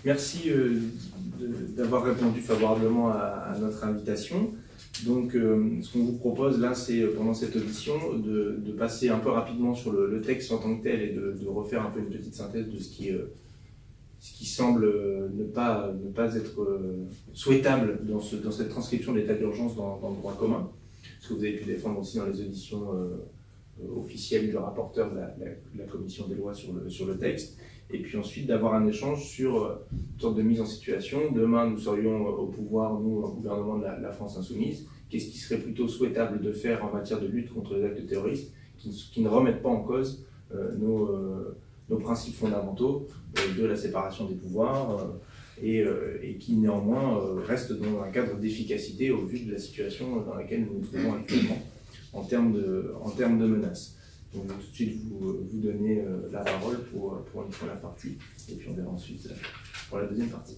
Merci d'avoir répondu favorablement à notre invitation. Donc, ce qu'on vous propose là, c'est pendant cette audition de passer un peu rapidement sur le texte en tant que tel et de refaire un peu une petite synthèse de ce qui semble ne pas être souhaitable dans cette transcription de l'état d'urgence dans le droit commun, ce que vous avez pu défendre aussi dans les auditions officielles du rapporteur de la commission des lois sur le texte, et puis ensuite d'avoir un échange sur une sorte de mise en situation. Demain, nous serions au pouvoir, nous, au gouvernement de la France insoumise. Qu'est-ce qui serait plutôt souhaitable de faire en matière de lutte contre les actes terroristes qui ne remettent pas en cause nos principes fondamentaux de la séparation des pouvoirs et qui néanmoins restent dans un cadre d'efficacité au vu de la situation dans laquelle nous nous trouvons actuellement en termes de menaces. Donc, tout de suite, vous donner la parole pour une première partie, et puis on verra ensuite pour la deuxième partie.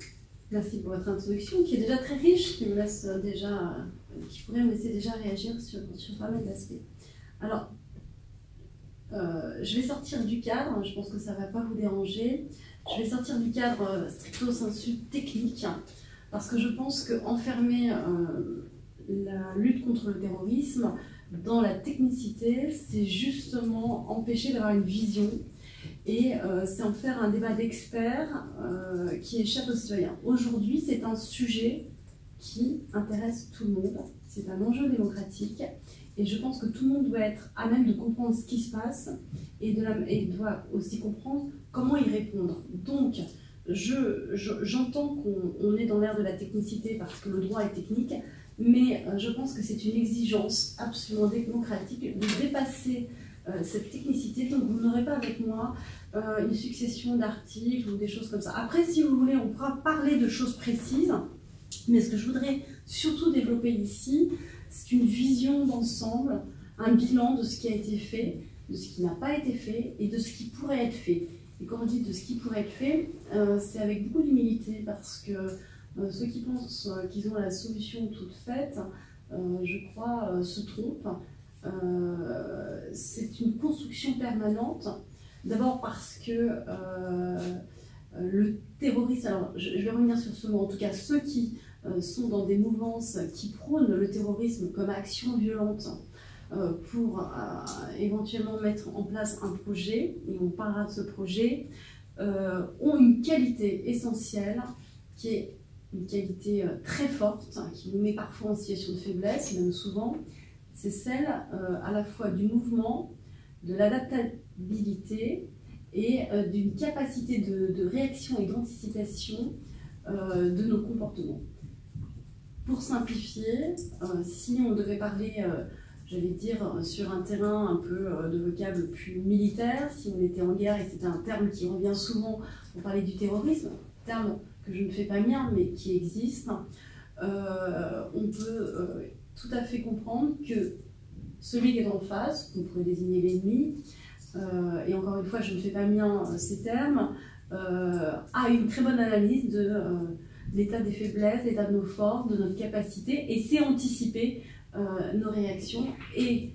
Merci pour votre introduction, qui est déjà très riche, qui pourrait me laisser déjà réagir sur pas mal d'aspects. Alors, je vais sortir du cadre, je pense que ça ne va pas vous déranger. Je vais sortir du cadre stricto sensu technique, parce que je pense qu'enfermer la lutte contre le terrorisme dans la technicité, c'est justement empêcher d'avoir une vision et c'est en faire un débat d'experts qui échappe aux citoyens. Aujourd'hui, c'est un sujet qui intéresse tout le monde, c'est un enjeu démocratique et je pense que tout le monde doit être à même de comprendre ce qui se passe et doit aussi comprendre comment y répondre. Donc, j'entends qu'on est dans l'ère de la technicité parce que le droit est technique, mais je pense que c'est une exigence absolument démocratique de dépasser cette technicité. Donc vous n'aurez pas avec moi une succession d'articles ou des choses comme ça. Après, si vous voulez, on pourra parler de choses précises, mais ce que je voudrais surtout développer ici, c'est une vision d'ensemble, un bilan de ce qui a été fait, de ce qui n'a pas été fait et de ce qui pourrait être fait. Et quand on dit de ce qui pourrait être fait, c'est avec beaucoup d'humilité parce que ceux qui pensent qu'ils ont la solution toute faite, je crois, se trompent. C'est une construction permanente. D'abord parce que le terrorisme, alors je vais revenir sur ce mot, en tout cas ceux qui sont dans des mouvances qui prônent le terrorisme comme action violente pour éventuellement mettre en place un projet, et on parlera de ce projet, ont une qualité essentielle qui est une qualité très forte, qui nous met parfois en situation de faiblesse, même souvent, c'est celle à la fois du mouvement, de l'adaptabilité et d'une capacité de réaction et d'anticipation de nos comportements. Pour simplifier, si on devait parler, j'allais dire, sur un terrain un peu de vocable plus militaire, si on était en guerre, et c'est un terme qui revient souvent pour parler du terrorisme, terme que je ne fais pas mien, mais qui existe, on peut tout à fait comprendre que celui qui est en face, qu'on pourrait désigner l'ennemi, et encore une fois, je ne fais pas mien ces termes, a une très bonne analyse de l'état des faiblesses, l'état de nos forces, de notre capacité, et sait anticiper nos réactions. Et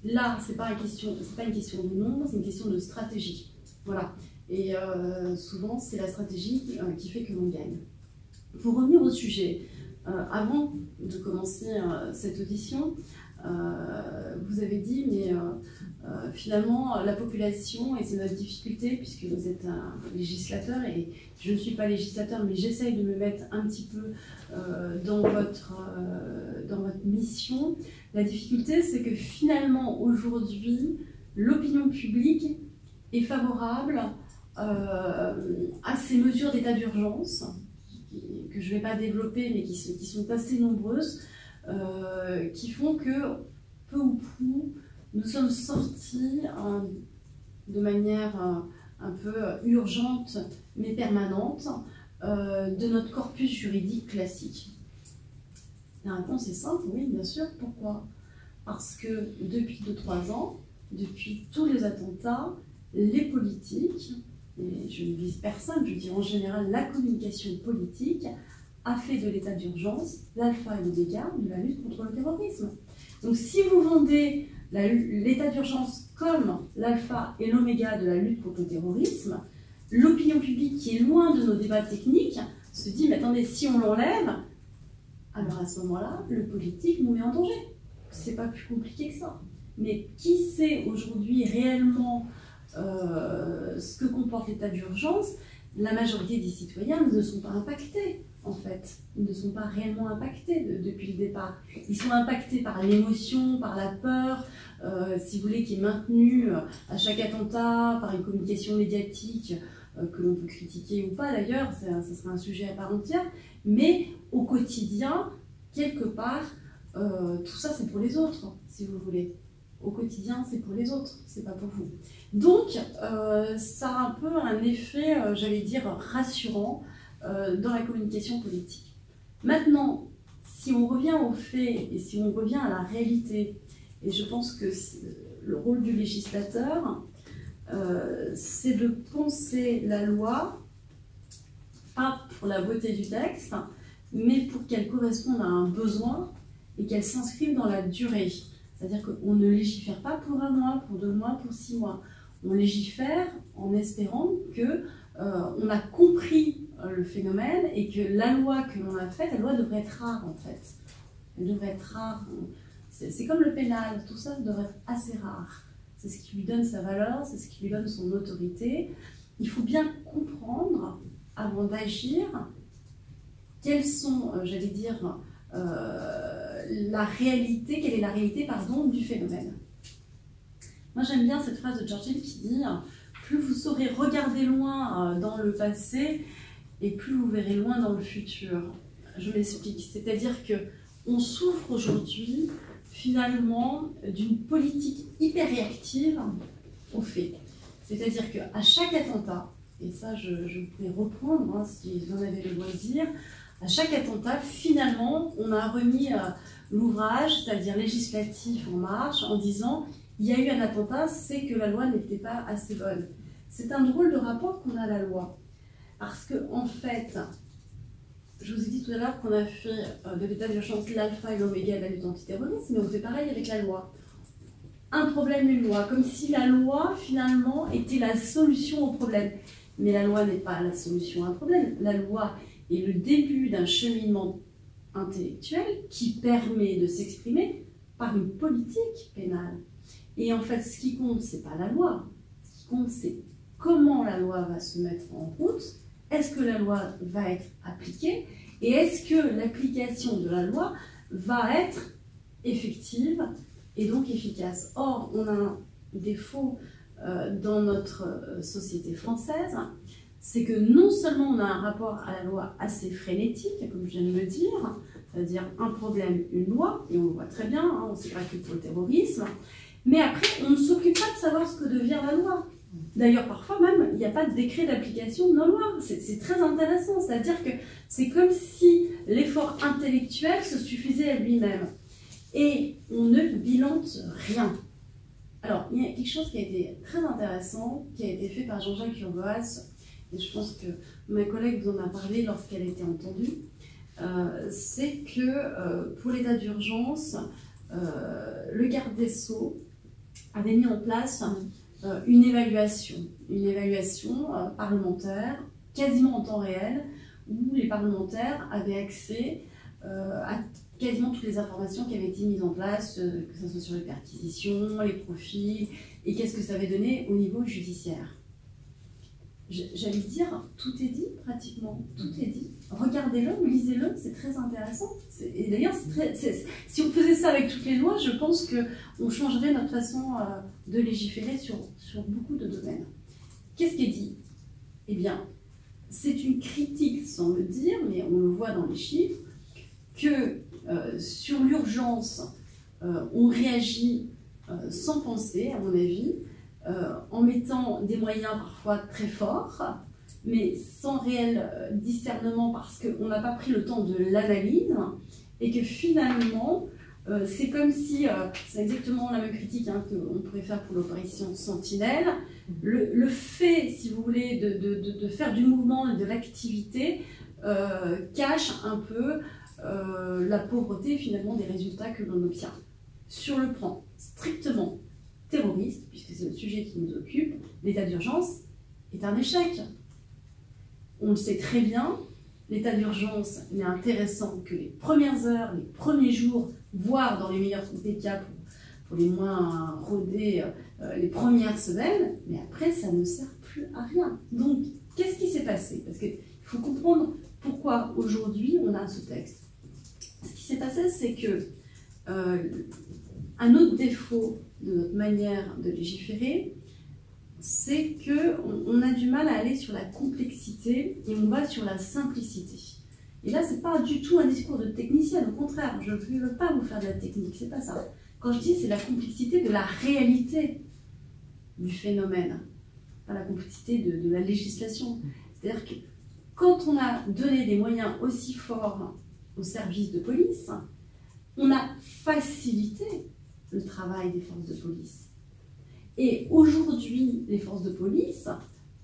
là, c'est pas une question de nombre, c'est une question de stratégie. Voilà. Et souvent, c'est la stratégie qui fait que l'on gagne. Pour revenir au sujet, avant de commencer cette audition, vous avez dit, mais finalement, la population, et c'est notre difficulté, puisque vous êtes un législateur, et je ne suis pas législateur, mais j'essaye de me mettre un petit peu dans votre mission. La difficulté, c'est que finalement, aujourd'hui, l'opinion publique est favorable à ces mesures d'état d'urgence, que je ne vais pas développer, mais qui sont assez nombreuses, qui font que, peu ou prou, nous sommes sortis de manière un peu urgente, mais permanente, de notre corpus juridique classique. La réponse est simple, oui, bien sûr. Pourquoi? Parce que depuis 2-3 ans, depuis tous les attentats, les politiques, et je ne vise personne, je dis en général la communication politique, a fait de l'état d'urgence l'alpha et l'oméga de la lutte contre le terrorisme. Donc si vous vendez l'état d'urgence comme l'alpha et l'oméga de la lutte contre le terrorisme, l'opinion publique qui est loin de nos débats techniques se dit, mais attendez, si on l'enlève, alors à ce moment-là, le politique nous met en danger. C'est pas plus compliqué que ça. Mais qui sait aujourd'hui réellement ce que comporte l'état d'urgence? La majorité des citoyens ne sont pas impactés, en fait. Ils ne sont pas réellement impactés depuis le départ. Ils sont impactés par l'émotion, par la peur, si vous voulez, qui est maintenue à chaque attentat, par une communication médiatique que l'on peut critiquer ou pas d'ailleurs, ça sera un sujet à part entière. Mais au quotidien, quelque part, tout ça c'est pour les autres, si vous voulez. Au quotidien, c'est pour les autres, c'est pas pour vous. Donc, ça a un peu un effet, j'allais dire, rassurant dans la communication politique. Maintenant, si on revient aux faits et si on revient à la réalité, et je pense que le rôle du législateur, c'est de penser la loi, pas pour la beauté du texte, mais pour qu'elle corresponde à un besoin et qu'elle s'inscrive dans la durée. C'est-à-dire qu'on ne légifère pas pour 1 mois, pour 2 mois, pour 6 mois. On légifère en espérant qu'on a compris le phénomène et que la loi que l'on a faite, la loi devrait être rare en fait. Elle devrait être rare. C'est comme le pénal, tout ça devrait être assez rare. C'est ce qui lui donne sa valeur, c'est ce qui lui donne son autorité. Il faut bien comprendre, avant d'agir, quelles sont, j'allais dire, la réalité, quelle est la réalité, pardon, du phénomène. Moi j'aime bien cette phrase de Churchill qui dit « Plus vous saurez regarder loin dans le passé, et plus vous verrez loin dans le futur ». Je m'explique, c'est-à-dire qu'on souffre aujourd'hui finalement d'une politique hyper réactive aux faits. C'est-à-dire qu'à chaque attentat, et ça je pourrais reprendre si vous en avez le loisir, à chaque attentat, finalement, on a remis l'ouvrage, c'est-à-dire législatif, en marche, en disant il y a eu un attentat, c'est que la loi n'était pas assez bonne. C'est un drôle de rapport qu'on a à la loi. Parce que, en fait, je vous ai dit tout à l'heure qu'on a fait de l'état d'urgence l'alpha et l'oméga de la lutte antiterroriste, mais on fait pareil avec la loi. Un problème, une loi, comme si la loi, finalement, était la solution au problème. Mais la loi n'est pas la solution à un problème. La loi est le début d'un cheminement intellectuel qui permet de s'exprimer par une politique pénale. Et en fait, ce qui compte, c'est pas la loi. Ce qui compte, c'est comment la loi va se mettre en route. Est-ce que la loi va être appliquée? Et est-ce que l'application de la loi va être effective et donc efficace? Or, on a un défaut dans notre société française, c'est que non seulement on a un rapport à la loi assez frénétique, comme je viens de le dire, c'est-à-dire un problème, une loi, et on le voit très bien, on s'est battu pour le terrorisme, mais après on ne s'occupe pas de savoir ce que devient la loi. D'ailleurs, parfois même, il n'y a pas de décret d'application de nos lois. C'est très intéressant, c'est-à-dire que c'est comme si l'effort intellectuel se suffisait à lui-même. Et on ne bilante rien. Alors, il y a quelque chose qui a été très intéressant, qui a été fait par Jean-Jacques Urvoas, et je pense que ma collègue vous en a parlé lorsqu'elle a été entendue, c'est que pour l'état d'urgence, le garde des Sceaux avait mis en place une évaluation parlementaire, quasiment en temps réel, où les parlementaires avaient accès à quasiment toutes les informations qui avaient été mises en place, que ce soit sur les perquisitions, les profils, et qu'est-ce que ça avait donné au niveau judiciaire. J'allais dire, tout est dit pratiquement, tout est dit. Regardez-le, lisez-le, c'est très intéressant. Et d'ailleurs, si on faisait ça avec toutes les lois, je pense qu'on changerait notre façon de légiférer sur beaucoup de domaines. Qu'est-ce qui est dit? Eh bien, c'est une critique sans le dire, mais on le voit dans les chiffres, que sur l'urgence, on réagit sans penser, à mon avis, en mettant des moyens parfois très forts, mais sans réel discernement parce qu'on n'a pas pris le temps de l'analyse et que finalement, c'est comme si, c'est exactement la même critique qu'on pourrait faire pour l'opération Sentinelle, le fait, si vous voulez, de faire du mouvement et de l'activité cache un peu la pauvreté finalement des résultats que l'on obtient. Sur le plan strictement terroriste, puisque c'est le sujet qui nous occupe, l'état d'urgence est un échec. on le sait très bien, l'état d'urgence n'est intéressant que les premières heures, les premiers jours, voire dans les meilleurs des cas, pour les moins rodés, les premières semaines, mais après, ça ne sert plus à rien. Donc, qu'est-ce qui s'est passé? Parce qu'il faut comprendre pourquoi aujourd'hui on a ce texte. Ce qui s'est passé, c'est que un autre défaut de notre manière de légiférer, c'est qu'on a du mal à aller sur la complexité et on va sur la simplicité. Et là, ce n'est pas du tout un discours de technicien, au contraire, je ne veux pas vous faire de la technique, c'est pas ça. Quand je dis c'est la complexité de la réalité du phénomène, pas la complexité de la législation. C'est-à-dire que quand on a donné des moyens aussi forts aux services de police, on a facilité le travail des forces de police. Et aujourd'hui, les forces de police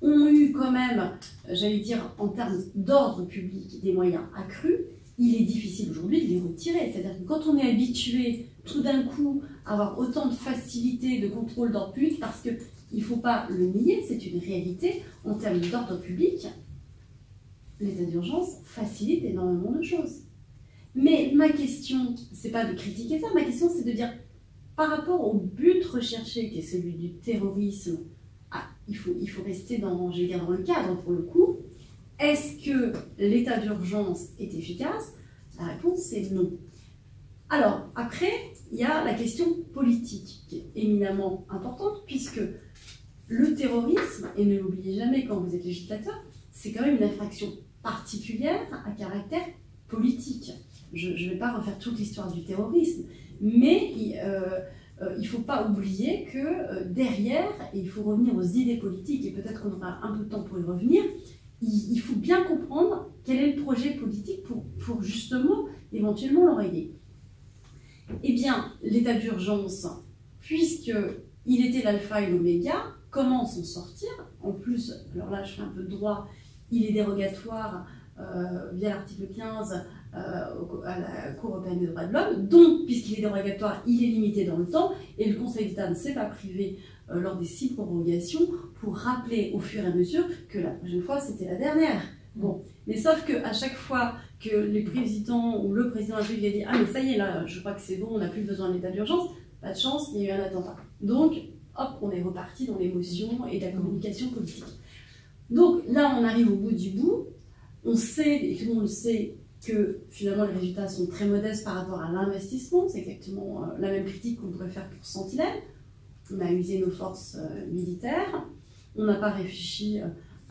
ont eu quand même, j'allais dire, en termes d'ordre public, des moyens accrus. Il est difficile aujourd'hui de les retirer. C'est-à-dire que quand on est habitué tout d'un coup à avoir autant de facilité de contrôle d'ordre public, parce qu'il ne faut pas le nier, c'est une réalité, en termes d'ordre public, l'état d'urgence facilite énormément de choses. Mais ma question, c'est pas de critiquer ça, ma question c'est de dire, par rapport au but recherché, qui est celui du terrorisme, il faut rester dans le cadre pour le coup. Est-ce que l'état d'urgence est efficace? La réponse est non. Alors, après, il y a la question politique, qui est éminemment importante, puisque le terrorisme, et ne l'oubliez jamais quand vous êtes législateur, c'est quand même une infraction particulière à caractère politique. Je ne vais pas refaire toute l'histoire du terrorisme, mais il ne faut pas oublier que derrière, et il faut revenir aux idées politiques, et peut-être qu'on aura un peu de temps pour y revenir, il faut bien comprendre quel est le projet politique pour justement, éventuellement, l'enrayer. Eh bien, l'état d'urgence, puisqu'il était l'alpha et l'oméga, comment s'en sortir? En plus, alors là, je fais un peu de droit, il est dérogatoire via l'article 15 à la Cour européenne des droits de l'homme. Donc, puisqu'il est dérogatoire, il est limité dans le temps, et le Conseil d'État ne s'est pas privé lors des 6 prorogations pour rappeler au fur et à mesure que la prochaine fois, c'était la dernière. Bon, mais sauf qu'à chaque fois que les présidents ou le président de la République a dit « Ah, mais ça y est, là, je crois que c'est bon, on n'a plus besoin de l'état d'urgence », pas de chance, il y a eu un attentat. Donc, hop, on est reparti dans l'émotion et la communication politique. Donc là, on arrive au bout du bout. On sait, et tout le monde le sait, que finalement les résultats sont très modestes par rapport à l'investissement. C'est exactement la même critique qu'on pourrait faire pour Sentinelle. On a usé nos forces militaires. On n'a pas réfléchi.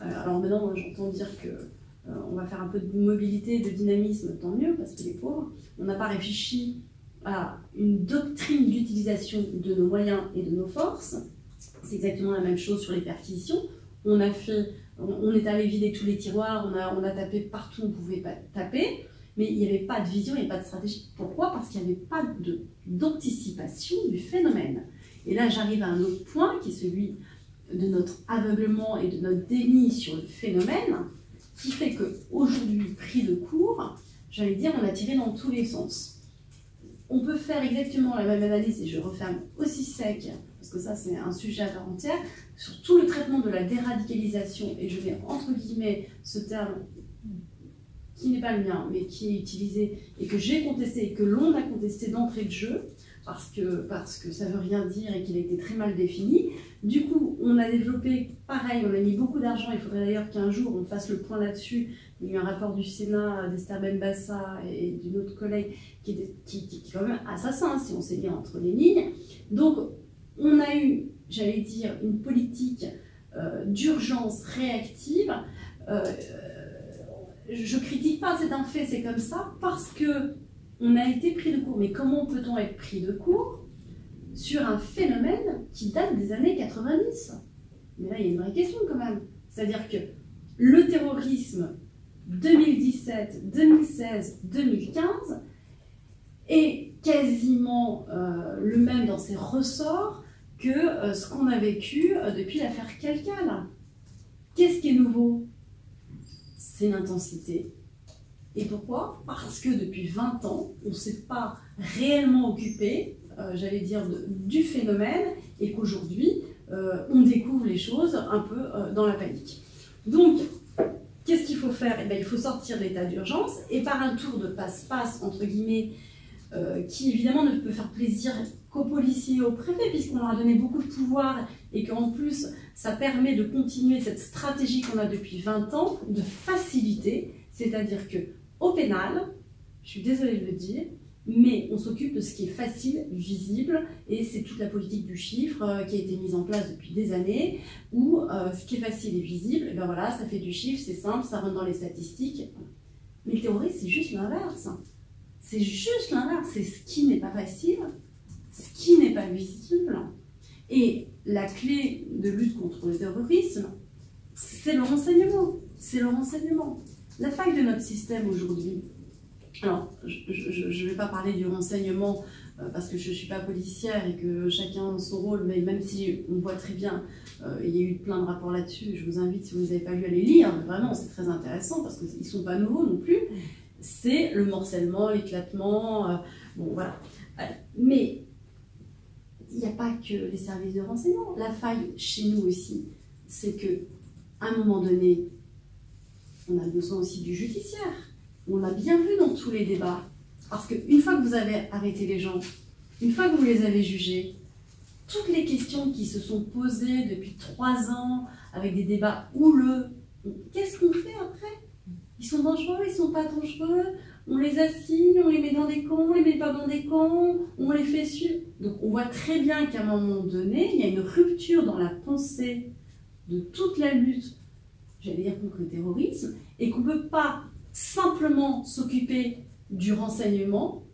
Alors maintenant, j'entends dire qu'on va faire un peu de mobilité, de dynamisme, tant mieux, parce que les pauvres. On n'a pas réfléchi à une doctrine d'utilisation de nos moyens et de nos forces. C'est exactement la même chose sur les perquisitions. On est allé vider tous les tiroirs, on a tapé partout où on pouvait pas taper, mais il n'y avait pas de vision, il n'y avait pas de stratégie. Pourquoi? Parce qu'il n'y avait pas d'anticipation du phénomène. Et là, j'arrive à un autre point, qui est celui de notre aveuglement et de notre déni sur le phénomène, qui fait qu'aujourd'hui, pris de court, j'allais dire, on a tiré dans tous les sens. On peut faire exactement la même analyse, et je referme aussi sec, parce que ça c'est un sujet à part entière, sur tout le traitement de la déradicalisation, et je mets entre guillemets ce terme qui n'est pas le mien, mais qui est utilisé, et que j'ai contesté, et que l'on a contesté d'entrée de jeu, parce que ça ne veut rien dire et qu'il a été très mal défini. Du coup, on a développé, pareil, on a mis beaucoup d'argent, il faudrait d'ailleurs qu'un jour on fasse le point là-dessus. Il y a eu un rapport du Sénat, d'Esther Benbassa et d'une autre collègue, qui est quand même assassin, si on sait bien entre les lignes. Donc, on a eu, j'allais dire, une politique d'urgence réactive. Je ne critique pas, c'est un fait, c'est comme ça, parce que on a été pris de court. Mais comment peut-on être pris de court sur un phénomène qui date des années 90? Mais là, il y a une vraie question quand même. C'est-à-dire que le terrorisme 2017, 2016, 2015 est quasiment le même dans ses ressorts que ce qu'on a vécu depuis l'affaire Calcal. Qu'est-ce qui est nouveau? C'est l'intensité. Et pourquoi? Parce que depuis 20 ans, on ne s'est pas réellement occupé, j'allais dire, du phénomène, et qu'aujourd'hui, on découvre les choses un peu dans la panique. Donc, qu'est-ce qu'il qu'il faut faire? Eh bien, il faut sortir de l'état d'urgence et par un tour de passe-passe, entre guillemets, qui évidemment ne peut faire plaisir qu'aux policiers et aux préfets, puisqu'on leur a donné beaucoup de pouvoir et qu'en plus, ça permet de continuer cette stratégie qu'on a depuis 20 ans, de faciliter, c'est-à-dire qu'au pénal, je suis désolée de le dire, mais on s'occupe de ce qui est facile, visible, et c'est toute la politique du chiffre qui a été mise en place depuis des années, où ce qui est facile et visible, et ben voilà, ça fait du chiffre, c'est simple, ça rentre dans les statistiques. Mais le terrorisme, c'est juste l'inverse. C'est juste l'inverse, c'est ce qui n'est pas facile, ce qui n'est pas visible. Et la clé de lutte contre le terrorisme, c'est le renseignement. C'est le renseignement. La faille de notre système aujourd'hui, alors, je ne vais pas parler du renseignement parce que je ne suis pas policière et que chacun a son rôle, mais même si on voit très bien, il y a eu plein de rapports là-dessus, je vous invite, si vous ne les avez pas lus, à les lire, mais vraiment c'est très intéressant parce qu'ils ne sont pas nouveaux non plus, c'est le morcellement, l'éclatement, bon voilà. Mais il n'y a pas que les services de renseignement, la faille chez nous aussi, c'est qu'à un moment donné, on a besoin aussi du judiciaire. On l'a bien vu dans tous les débats. Parce qu'une fois que vous avez arrêté les gens, une fois que vous les avez jugés, toutes les questions qui se sont posées depuis 3 ans, avec des débats houleux, qu'est-ce qu'on fait après? Ils sont dangereux, ils ne sont pas dangereux, on les assigne, on les met dans des camps, on les met pas dans des camps, on les fait suivre. Donc on voit très bien qu'à un moment donné, il y a une rupture dans la pensée de toute la lutte, j'allais dire contre le terrorisme, et qu'on ne peut pas simplement s'occuper du renseignement,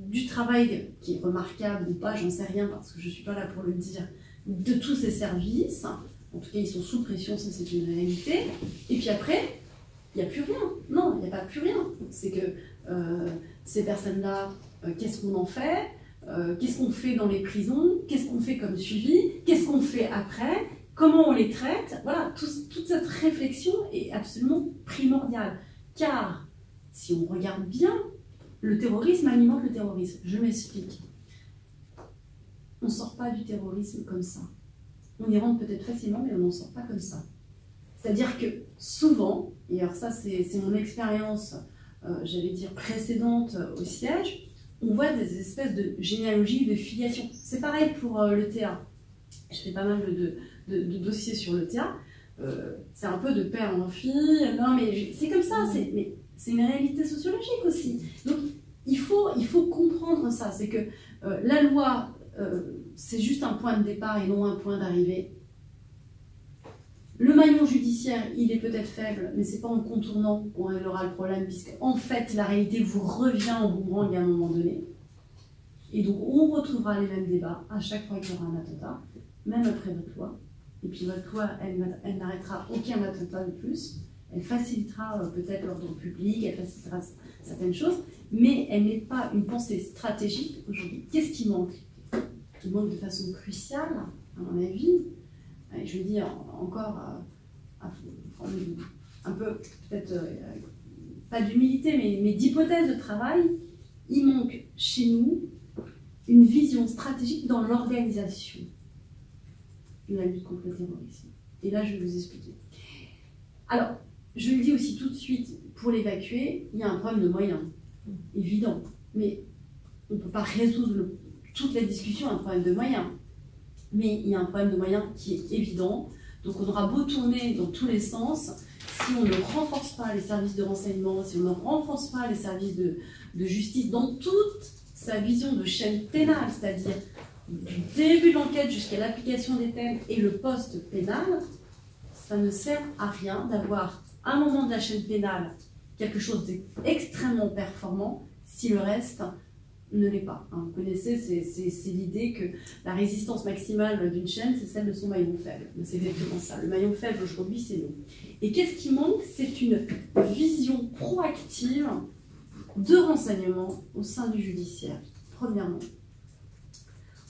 du travail qui est remarquable ou pas, j'en sais rien parce que je ne suis pas là pour le dire, de tous ces services, en tout cas ils sont sous pression, ça c'est une réalité, et puis après, il n'y a plus rien. Non, il n'y a pas plus rien. C'est que ces personnes-là, qu'est-ce qu'on en fait? Qu'est-ce qu'on fait dans les prisons? Qu'est-ce qu'on fait comme suivi? Qu'est-ce qu'on fait après? Comment on les traite? Voilà, toute cette réflexion est absolument primordiale. Car, si on regarde bien, le terrorisme alimente le terrorisme. Je m'explique. On ne sort pas du terrorisme comme ça. On y rentre peut-être facilement, mais on n'en sort pas comme ça. C'est-à-dire que souvent, et alors ça c'est mon expérience, j'allais dire précédente au siège, on voit des espèces de généalogies, de filiation. C'est pareil pour le TA. Je fais pas mal de dossiers sur le TA. C'est un peu de père en fille, non mais c'est comme ça, c'est une réalité sociologique aussi. Donc il faut comprendre ça, c'est que la loi, c'est juste un point de départ et non un point d'arrivée. Le maillon judiciaire, il est peut-être faible, mais c'est pas en contournant qu'on réglera le problème, puisque en fait la réalité vous revient en boomerang à un moment donné. Et donc on retrouvera les mêmes débats à chaque fois qu'il y aura un attentat, même après votre loi. Et puis votre loi, elle n'arrêtera aucun attentat de plus. Elle facilitera peut-être l'ordre public, elle facilitera certaines choses, mais elle n'est pas une pensée stratégique aujourd'hui. Qu'est-ce qui manque? Il manque de façon cruciale, à mon avis, et je veux dire encore un peu, peut-être pas d'humilité, mais d'hypothèse de travail. Il manque chez nous une vision stratégique dans l'organisation de la lutte contre le terrorisme. Et là, je vais vous expliquer. Alors, je le dis aussi tout de suite, pour l'évacuer, il y a un problème de moyens, évident. Mais on ne peut pas résoudre toute la discussion à un problème de moyens. Mais il y a un problème de moyens qui est évident. Donc on aura beau tourner dans tous les sens, si on ne renforce pas les services de renseignement, si on ne renforce pas les services de justice dans toute sa vision de chaîne pénale, c'est-à-dire du début de l'enquête jusqu'à l'application des peines et le post-pénal, ça ne sert à rien d'avoir à un moment de la chaîne pénale quelque chose d'extrêmement performant si le reste ne l'est pas. Vous connaissez, c'est l'idée que la résistance maximale d'une chaîne, c'est celle de son maillon faible. C'est exactement ça. Le maillon faible aujourd'hui, c'est nous. Et qu'est-ce qui manque? C'est une vision proactive de renseignement au sein du judiciaire, premièrement.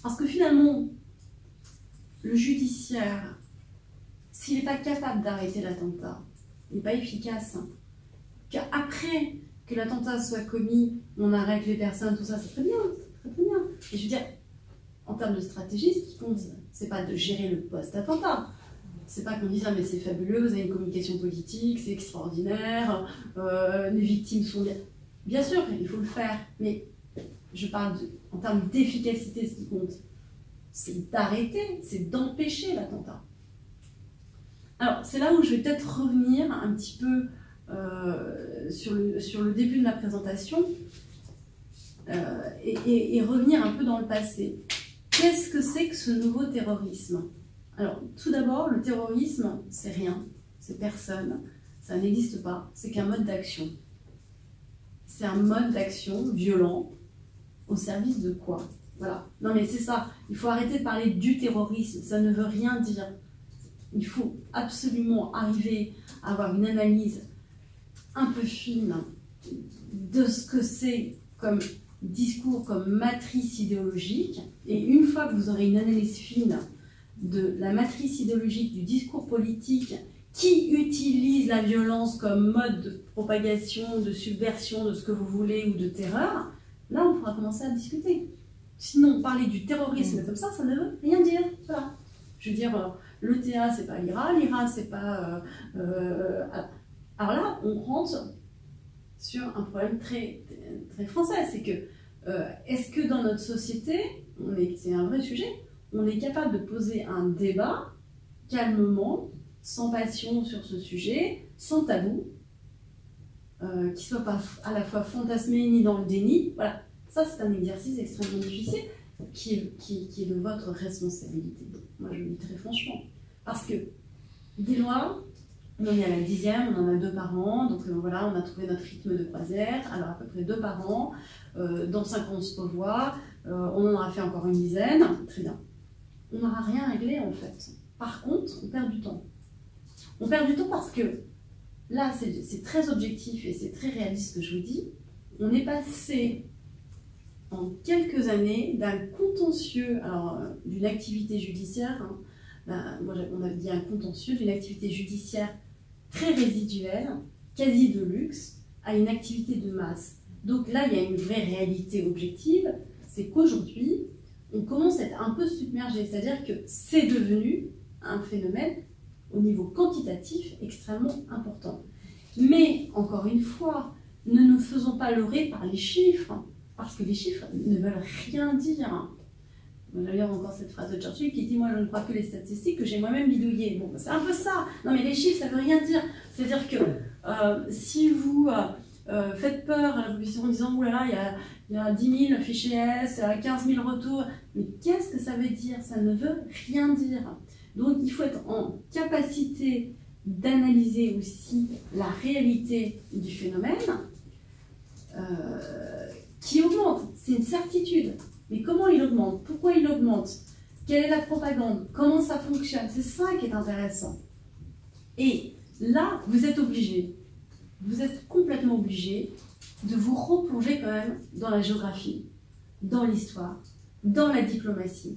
Parce que finalement, le judiciaire, s'il n'est pas capable d'arrêter l'attentat, il n'est pas efficace. Qu'après que l'attentat soit commis, on arrête les personnes, tout ça, c'est très bien, très bien. Et je veux dire, en termes de stratégie, ce qui compte, c'est pas de gérer le post-attentat, c'est pas qu'on dise ah mais c'est fabuleux, vous avez une communication politique, c'est extraordinaire, les victimes sont bien. Bien sûr, il faut le faire, mais je parle en termes d'efficacité, ce qui compte, c'est d'arrêter, c'est d'empêcher l'attentat. Alors, c'est là où je vais peut-être revenir un petit peu sur le début de ma présentation et revenir un peu dans le passé. Qu'est-ce que c'est que ce nouveau terrorisme? Alors, tout d'abord, le terrorisme, c'est rien, c'est personne, ça n'existe pas, c'est qu'un mode d'action. C'est un mode d'action violent au service de quoi? Voilà. Non mais c'est ça, il faut arrêter de parler du terrorisme, ça ne veut rien dire. Il faut absolument arriver à avoir une analyse un peu fine de ce que c'est comme discours, comme matrice idéologique. Et une fois que vous aurez une analyse fine de la matrice idéologique du discours politique qui utilise la violence comme mode de propagation, de subversion, de ce que vous voulez ou de terreur, là on pourra commencer à discuter. Sinon, parler du terrorisme comme ça ne veut rien dire. Voilà. Je veux dire, l'ETA, c'est pas l'IRA, c'est pas... Alors là, on rentre sur un problème très, très français. C'est que, est-ce que dans notre société, c'est un vrai sujet, on est capable de poser un débat calmement, sans passion sur ce sujet, sans tabou, qui ne soit pas à la fois fantasmé ni dans le déni. Voilà. Ça, c'est un exercice extrêmement difficile qui est de votre responsabilité. Moi, je le dis très franchement. Parce que des lois, on en est à la 10e, on en a 2 par an, donc voilà, on a trouvé notre rythme de croisière, alors à peu près 2 par an, dans 5 ans on se revoit, on en aura fait encore une dizaine, très bien. On n'aura rien réglé en fait. Par contre, on perd du temps. On perd du temps parce que, là, c'est très objectif et c'est très réaliste ce que je vous dis, on est passé en quelques années d'un contentieux, alors d'une activité judiciaire, on a dit un contentieux, d'une activité judiciaire très résiduelle, quasi de luxe, à une activité de masse. Donc là, il y a une vraie réalité objective, c'est qu'aujourd'hui, on commence à être un peu submergé, c'est-à-dire que c'est devenu un phénomène au niveau quantitatif extrêmement important. Mais, encore une fois, ne nous faisons pas leurrer par les chiffres, parce que les chiffres ne veulent rien dire. On va lire encore cette phrase de Churchill qui dit « Moi, je ne crois que les statistiques que j'ai moi-même bidouillées ». Bon, c'est un peu ça. Non, mais les chiffres, ça ne veut rien dire. C'est-à-dire que si vous faites peur à la population en disant « Ouh là là, il y a 10 000 fichiers S, 15 000 retours », mais qu'est-ce que ça veut dire? Ça ne veut rien dire. Donc, il faut être en capacité d'analyser aussi la réalité du phénomène qui augmente, c'est une certitude. Mais comment il augmente? Pourquoi il augmente? Quelle est la propagande? Comment ça fonctionne? C'est ça qui est intéressant. Et là, vous êtes obligé, vous êtes complètement obligé de vous replonger quand même dans la géographie, dans l'histoire, dans la diplomatie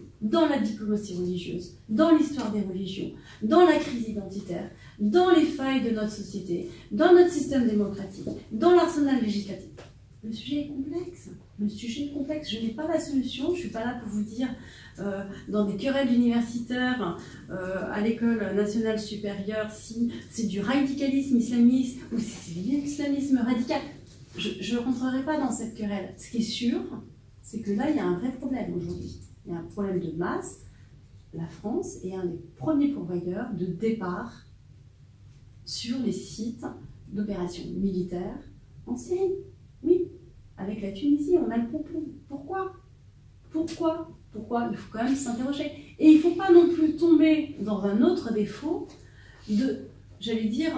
religieuse, dans l'histoire des religions, dans la crise identitaire, dans les failles de notre société, dans notre système démocratique, dans l'arsenal législatif. Le sujet est complexe. Le sujet est complexe. Je n'ai pas la solution. Je ne suis pas là pour vous dire, dans des querelles d'universitaires à l'école nationale supérieure, si c'est du radicalisme islamiste ou si c'est de l'islamisme radical. Je ne rentrerai pas dans cette querelle. Ce qui est sûr, c'est que là, il y a un vrai problème aujourd'hui. Il y a un problème de masse. La France est un des premiers pourvoyeurs de départ sur les sites d'opérations militaires en Syrie. Oui, avec la Tunisie, on a le propos. Pourquoi? Il faut quand même s'interroger. Et il ne faut pas non plus tomber dans un autre défaut j'allais dire,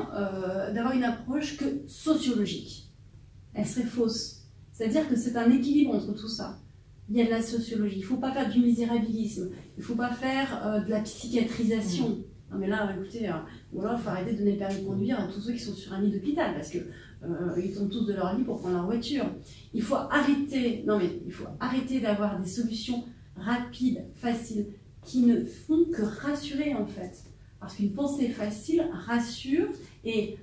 d'avoir une approche que sociologique. Elle serait fausse. C'est-à-dire que c'est un équilibre entre tout ça. Il y a de la sociologie. Il ne faut pas faire du misérabilisme. Il ne faut pas faire de la psychiatrisation. Non mais là, écoutez, voilà, il faut arrêter de donner le permis de conduire à tous ceux qui sont sur un lit d'hôpital parce que ils tombent tous de leur lit pour prendre leur voiture. Il faut arrêter d'avoir des solutions rapides, faciles, qui ne font que rassurer en fait. Parce qu'une pensée facile rassure et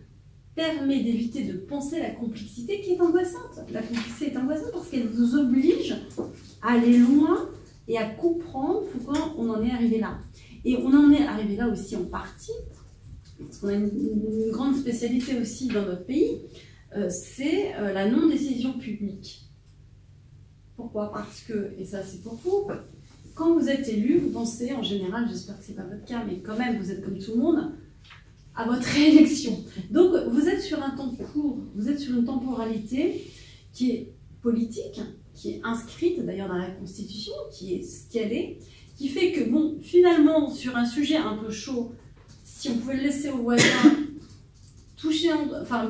permet d'éviter de penser la complexité qui est angoissante. La complexité est angoissante parce qu'elle vous oblige à aller loin et à comprendre pourquoi on en est arrivé là. Et on en est arrivé là aussi en partie, parce qu'on a une grande spécialité aussi dans notre pays, c'est la non-décision publique. Pourquoi? Parce que, et ça c'est pour vous, quand vous êtes élu, vous pensez en général, j'espère que ce n'est pas votre cas, mais quand même vous êtes comme tout le monde, à votre réélection. Donc vous êtes sur un temps court, vous êtes sur une temporalité qui est politique, qui est inscrite d'ailleurs dans la Constitution, qui est ce qu'elle est, qui fait que, bon, finalement, sur un sujet un peu chaud, si on pouvait le laisser au voisin,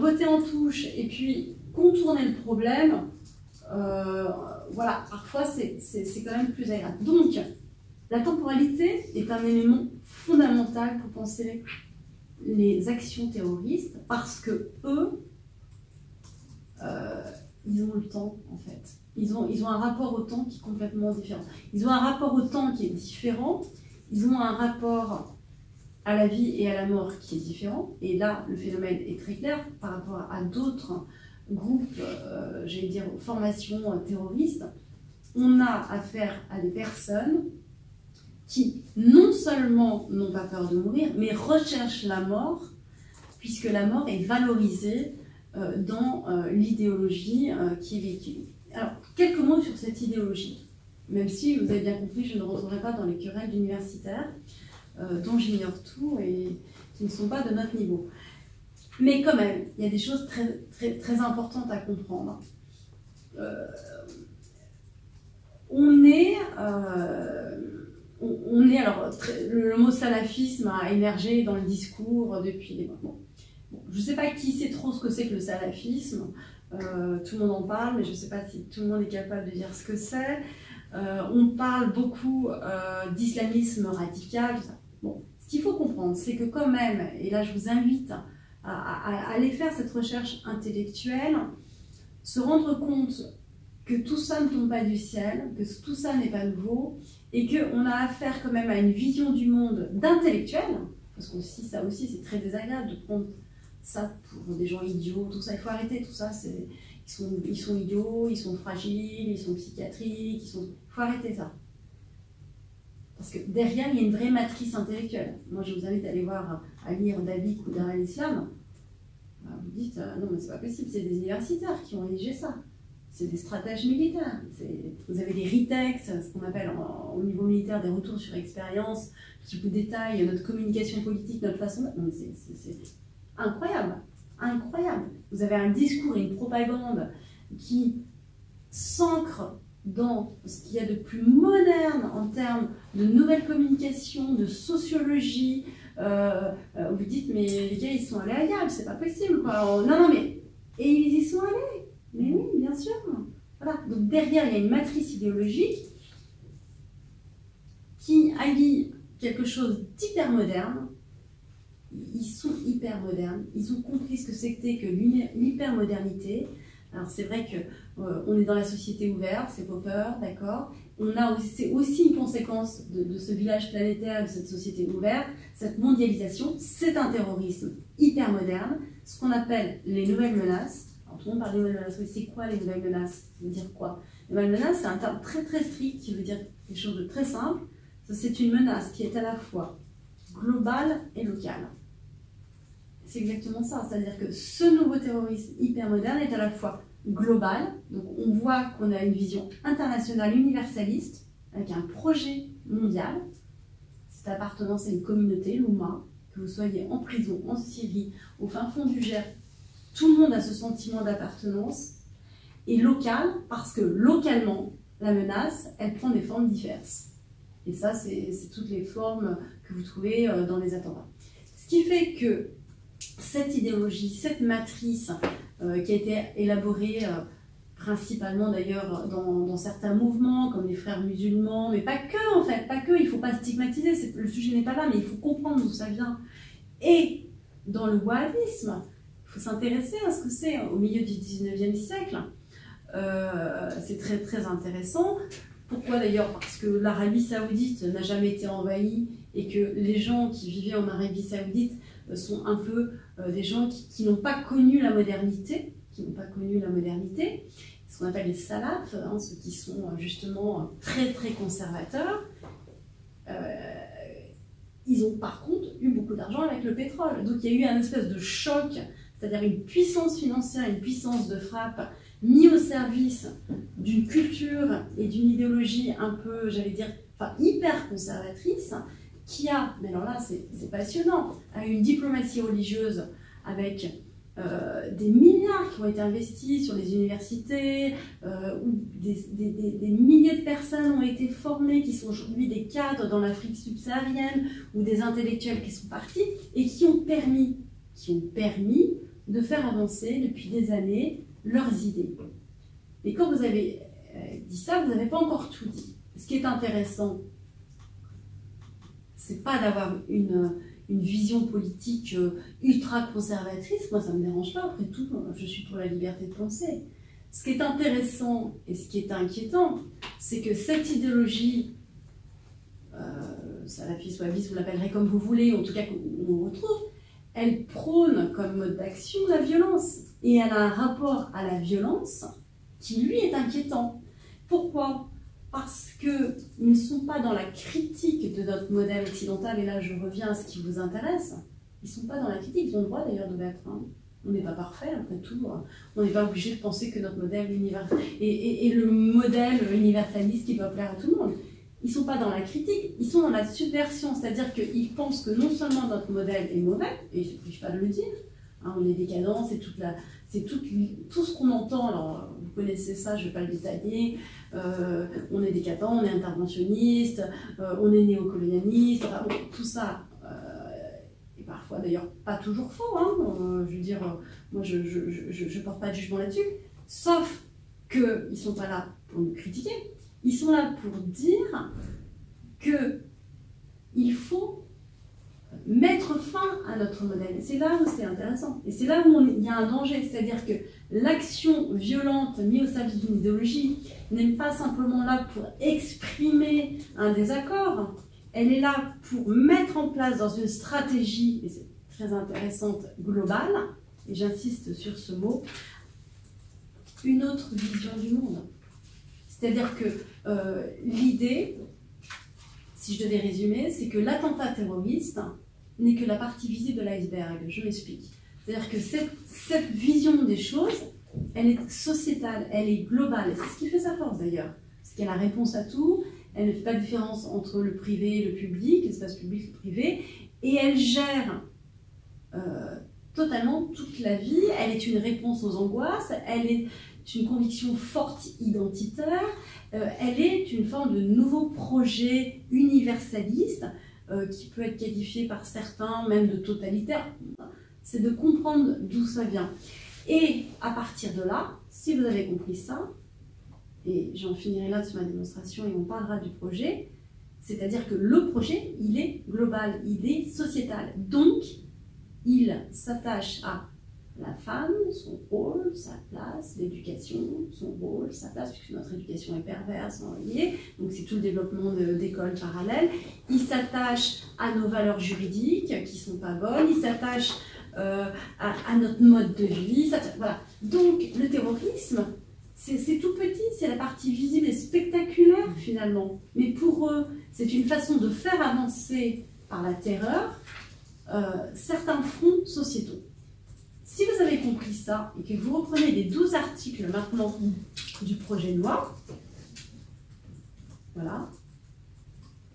voter en touche et puis contourner le problème, voilà, parfois c'est quand même plus agréable. Donc, la temporalité est un élément fondamental pour penser les actions terroristes parce que eux, ils ont le temps en fait. Ils ont un rapport au temps qui est complètement différent. Ils ont un rapport au temps qui est différent. Ils ont un rapport à la vie et à la mort qui est différent. Et là, le phénomène est très clair par rapport à d'autres groupes, j'allais dire, formations terroristes. On a affaire à des personnes qui, non seulement n'ont pas peur de mourir, mais recherchent la mort, puisque la mort est valorisée dans l'idéologie qui est véhiculée. Alors, quelques mots sur cette idéologie, même si vous avez bien compris, je ne rentrerai pas dans les querelles d'universitaires, dont j'ignore tout et qui ne sont pas de notre niveau. Mais quand même, il y a des choses très importantes à comprendre. On est alors, le mot salafisme a émergé dans le discours depuis des moments. Bon, je ne sais pas qui sait trop ce que c'est que le salafisme, tout le monde en parle, mais je ne sais pas si tout le monde est capable de dire ce que c'est. On parle beaucoup d'islamisme radical. Bon, ce qu'il faut comprendre, c'est que quand même, et là je vous invite à aller faire cette recherche intellectuelle, se rendre compte que tout ça ne tombe pas du ciel, que tout ça n'est pas nouveau, et qu'on a affaire quand même à une vision du monde d'intellectuels, parce que ça aussi c'est très désagréable de prendre ça pour des gens idiots, tout ça, il faut arrêter tout ça, ils sont idiots, ils sont fragiles, ils sont psychiatriques, il faut arrêter ça. Parce que derrière, il y a une vraie matrice intellectuelle. Moi, je vous invite à aller voir, à lire David Khoudar al-Islam. Vous dites, non, mais c'est pas possible, c'est des universitaires qui ont rédigé ça. C'est des stratèges militaires. Vous avez des RITEX, ce qu'on appelle au niveau militaire des retours sur expérience, qui vous détaillent notre communication politique, notre façon de... Non, mais c'est incroyable, incroyable. Vous avez un discours et une propagande qui s'ancre dans ce qu'il y a de plus moderne en termes de nouvelles communications, de sociologie. Vous dites, mais les gars, ils sont allés à Yale, c'est pas possible, quoi. Non, mais... Et ils y sont allés. Mais oui, bien sûr. Voilà. Donc derrière, il y a une matrice idéologique qui allie quelque chose d'hyper moderne. Ils sont hyper modernes. Ils ont compris ce que c'était que l'hypermodernité. Alors c'est vrai qu'on est dans la société ouverte, c'est Popper, d'accord. C'est aussi une conséquence de ce village planétaire, de cette société ouverte, cette mondialisation. C'est un terrorisme hyper moderne, ce qu'on appelle les nouvelles menaces. Alors tout le monde parle des nouvelles menaces, mais c'est quoi les nouvelles menaces? Ça veut dire quoi? Les nouvelles menaces, c'est un terme très strict qui veut dire quelque chose de très simple. C'est une menace qui est à la fois globale et locale. C'est exactement ça, c'est-à-dire que ce nouveau terrorisme hyper moderne est à la fois global, donc on voit qu'on a une vision internationale universaliste, avec un projet mondial. Cette appartenance à une communauté, l'Oumma, que vous soyez en prison, en Syrie, au fin fond du Gers, tout le monde a ce sentiment d'appartenance. Et local, parce que localement, la menace, elle prend des formes diverses. Et ça, c'est toutes les formes que vous trouvez dans les attentats. Ce qui fait que cette idéologie, cette matrice qui a été élaborée principalement d'ailleurs dans certains mouvements comme les frères musulmans, mais pas que en fait, pas que, il ne faut pas stigmatiser, le sujet n'est pas là, mais il faut comprendre d'où ça vient. Et dans le wahhabisme, il faut s'intéresser à ce que c'est au milieu du 19e siècle. C'est très intéressant. Pourquoi d'ailleurs? Parce que l'Arabie Saoudite n'a jamais été envahie et que les gens qui vivaient en Arabie Saoudite sont un peu des gens qui n'ont pas connu la modernité, ce qu'on appelle les salafs, hein, ceux qui sont justement très conservateurs. ils ont par contre eu beaucoup d'argent avec le pétrole. Donc il y a eu un espèce de choc, c'est-à-dire une puissance financière, une puissance de frappe mis au service d'une culture et d'une idéologie un peu, j'allais dire, enfin, hyper conservatrice, qui a, mais alors là c'est passionnant, a une diplomatie religieuse avec des milliards qui ont été investis sur les universités, où des milliers de personnes ont été formées, qui sont aujourd'hui des cadres dans l'Afrique subsaharienne, ou des intellectuels qui sont partis, et qui ont permis de faire avancer depuis des années leurs idées. Et quand vous avez dit ça, vous n'avez pas encore tout dit. Ce qui est intéressant, c'est pas d'avoir une vision politique ultra conservatrice. Moi, ça ne me dérange pas. Après tout, je suis pour la liberté de penser. Ce qui est intéressant et ce qui est inquiétant, c'est que cette idéologie, salafiste, wahhabiste, vous l'appellerez comme vous voulez, en tout cas qu'on retrouve, elle prône comme mode d'action la violence. Et elle a un rapport à la violence qui, lui, est inquiétant. Pourquoi ? Parce qu'ils ne sont pas dans la critique de notre modèle occidental, et là je reviens à ce qui vous intéresse, ils ne sont pas dans la critique, ils ont le droit d'ailleurs de l'être. Hein. On n'est pas parfait, après tout, on n'est pas obligé de penser que notre modèle est le modèle universaliste qui va plaire à tout le monde. Ils ne sont pas dans la critique, ils sont dans la subversion, c'est-à-dire qu'ils pensent que non seulement notre modèle est mauvais, et il ne se prive pas de le dire, hein, on est décadent, c'est tout ce qu'on entend, alors vous connaissez ça, je ne vais pas le détailler, on est décadent, on est interventionniste, on est néocolonialiste, enfin, bon, tout ça, et parfois d'ailleurs pas toujours faux, hein, je veux dire, moi je ne porte pas de jugement là-dessus, sauf qu'ils ne sont pas là pour nous critiquer, ils sont là pour dire qu'il faut mettre fin à notre modèle. C'est là où c'est intéressant. Et c'est là où il y a un danger. C'est-à-dire que l'action violente mise au service d'une idéologie n'est pas simplement là pour exprimer un désaccord. Elle est là pour mettre en place dans une stratégie, et c'est très intéressante, globale, et j'insiste sur ce mot, une autre vision du monde. C'est-à-dire que l'idée, si je devais résumer, c'est que l'attentat terroriste n'est que la partie visible de l'iceberg. Je m'explique. C'est-à-dire que cette vision des choses, elle est sociétale, elle est globale. Et c'est ce qui fait sa force d'ailleurs. C'est qu'elle a réponse à tout, elle ne fait pas de différence entre le privé et le public, l'espace public et le privé, et elle gère totalement toute la vie. Elle est une réponse aux angoisses, elle est une conviction forte identitaire, elle est une forme de nouveau projet universaliste qui peut être qualifié par certains même de totalitaire. C'est de comprendre d'où ça vient. Et à partir de là, si vous avez compris ça, et j'en finirai là sur ma démonstration et on parlera du projet, c'est-à-dire que le projet, il est global, il est sociétal. Donc, il s'attache à la femme, son rôle, sa place, l'éducation, son rôle, sa place, puisque notre éducation est perverse, envoyée, donc c'est tout le développement d'écoles parallèles. Il s'attache à nos valeurs juridiques qui ne sont pas bonnes, il s'attache à notre mode de vie, voilà. Donc le terrorisme, c'est tout petit, c'est la partie visible et spectaculaire finalement. Mais pour eux, c'est une façon de faire avancer par la terreur certains fronts sociétaux. Si vous avez compris ça et que vous reprenez les 12 articles maintenant du projet de loi, voilà,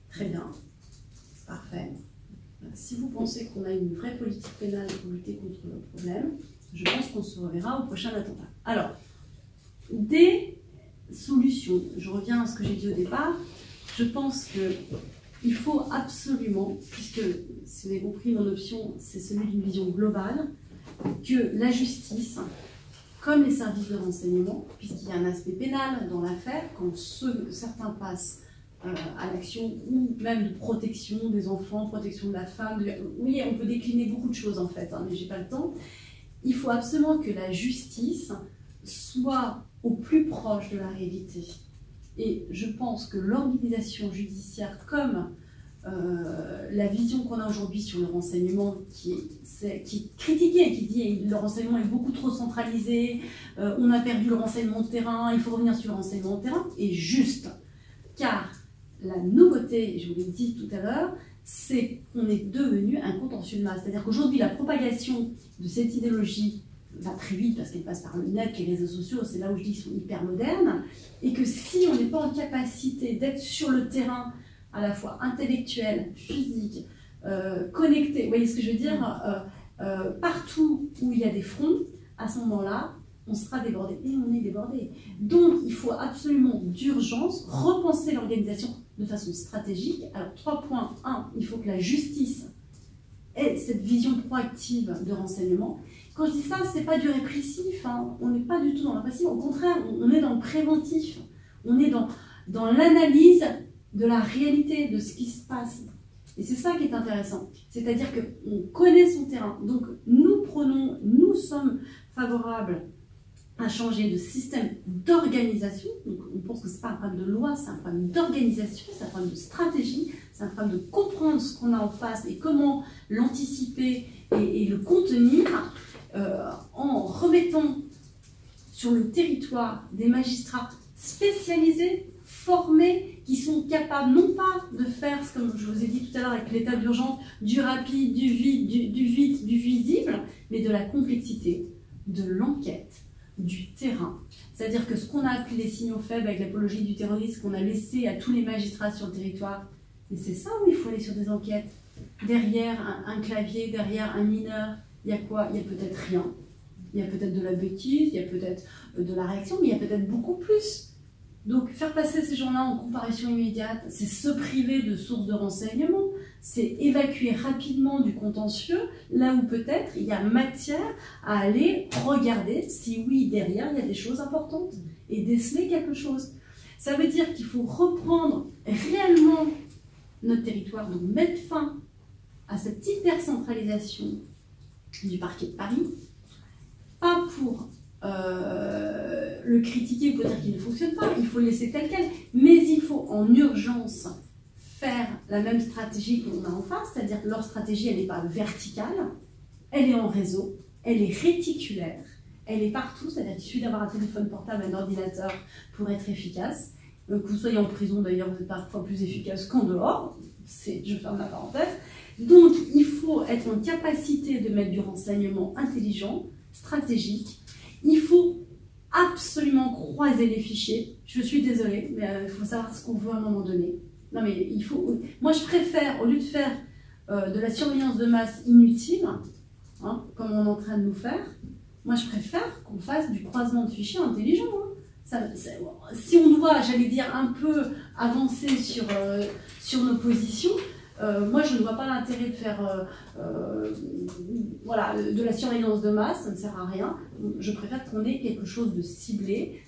très bien, c'est parfait. Si vous pensez qu'on a une vraie politique pénale pour lutter contre le problème, je pense qu'on se reverra au prochain attentat. Alors, des solutions, je reviens à ce que j'ai dit au départ, je pense qu'il faut absolument, puisque si vous avez compris mon option, c'est celui d'une vision globale, que la justice, comme les services de renseignement, puisqu'il y a un aspect pénal dans l'affaire, quand certains passent à l'action, ou même de protection des enfants, protection de la femme, oui, on peut décliner beaucoup de choses en fait, hein, mais j'ai pas le temps, il faut absolument que la justice soit au plus proche de la réalité. Et je pense que l'organisation judiciaire, comme la vision qu'on a aujourd'hui sur le renseignement, qui est critiquée, qui dit que le renseignement est beaucoup trop centralisé, on a perdu le renseignement de terrain, il faut revenir sur le renseignement de terrain, est juste. Car la nouveauté, je vous l'ai dit tout à l'heure, c'est qu'on est devenu un contentieux de masse. C'est-à-dire qu'aujourd'hui, la propagation de cette idéologie va très vite parce qu'elle passe par le net, les réseaux sociaux, c'est là où je dis qu'ils sont hyper modernes, et que si on n'est pas en capacité d'être sur le terrain à la fois intellectuel, physique, connecté, vous voyez ce que je veux dire, partout où il y a des fronts, à ce moment-là, on sera débordé, et on est débordé. Donc, il faut absolument d'urgence repenser l'organisation de façon stratégique. Alors, 3 points. 1, il faut que la justice ait cette vision proactive de renseignement. Quand je dis ça, ce n'est pas du répressif, hein. On n'est pas du tout dans le répressif, au contraire, on est dans le préventif. On est dans l'analyse de la réalité, de ce qui se passe. Et c'est ça qui est intéressant. C'est-à-dire qu'on connaît son terrain. Donc, nous sommes favorables à changer de système d'organisation. Donc, on pense que ce n'est pas un problème de loi, c'est un problème d'organisation, c'est un problème de stratégie, c'est un problème de comprendre ce qu'on a en face et comment l'anticiper et le contenir en remettant sur le territoire des magistrats spécialisés, formés, qui sont capables non pas de faire, comme je vous ai dit tout à l'heure avec l'état d'urgence, du rapide, du vite, du visible, mais de la complexité, de l'enquête, du terrain. C'est-à-dire que ce qu'on a appelé les signaux faibles avec l'apologie du terrorisme, qu'on a laissé à tous les magistrats sur le territoire, et c'est ça où il faut aller sur des enquêtes. Derrière un clavier, derrière un mineur, il y a quoi? Il y a peut-être rien. Il y a peut-être de la bêtise, il y a peut-être de la réaction, mais il y a peut-être beaucoup plus. Donc, faire passer ces gens-là en comparution immédiate, c'est se priver de sources de renseignement, c'est évacuer rapidement du contentieux, là où peut-être il y a matière à aller regarder si oui, derrière, il y a des choses importantes et déceler quelque chose. Ça veut dire qu'il faut reprendre réellement notre territoire, donc mettre fin à cette hypercentralisation du parquet de Paris, pas pour le critiquer ou pour dire qu'il ne fonctionne pas, il faut le laisser tel quel, mais il faut en urgence faire la même stratégie qu'on a en face, c'est-à-dire que leur stratégie, elle n'est pas verticale, elle est en réseau, elle est réticulaire, elle est partout, c'est-à-dire qu'il suffit d'avoir un téléphone portable, un ordinateur pour être efficace. Que vous soyez en prison d'ailleurs, vous êtes parfois plus efficace qu'en dehors, je ferme la parenthèse. Donc il faut être en capacité de mettre du renseignement intelligent, stratégique. Il faut absolument croiser les fichiers. Je suis désolée, mais il faut savoir ce qu'on veut à un moment donné. Non mais il faut. Moi je préfère, au lieu de faire de la surveillance de masse inutile, hein, comme on est en train de nous faire, moi je préfère qu'on fasse du croisement de fichiers intelligent. Hein. Si on doit, j'allais dire, un peu avancer sur nos positions, moi je ne vois pas l'intérêt de faire voilà, de la surveillance de masse, ça ne sert à rien. Je préfère qu'on ait quelque chose de ciblé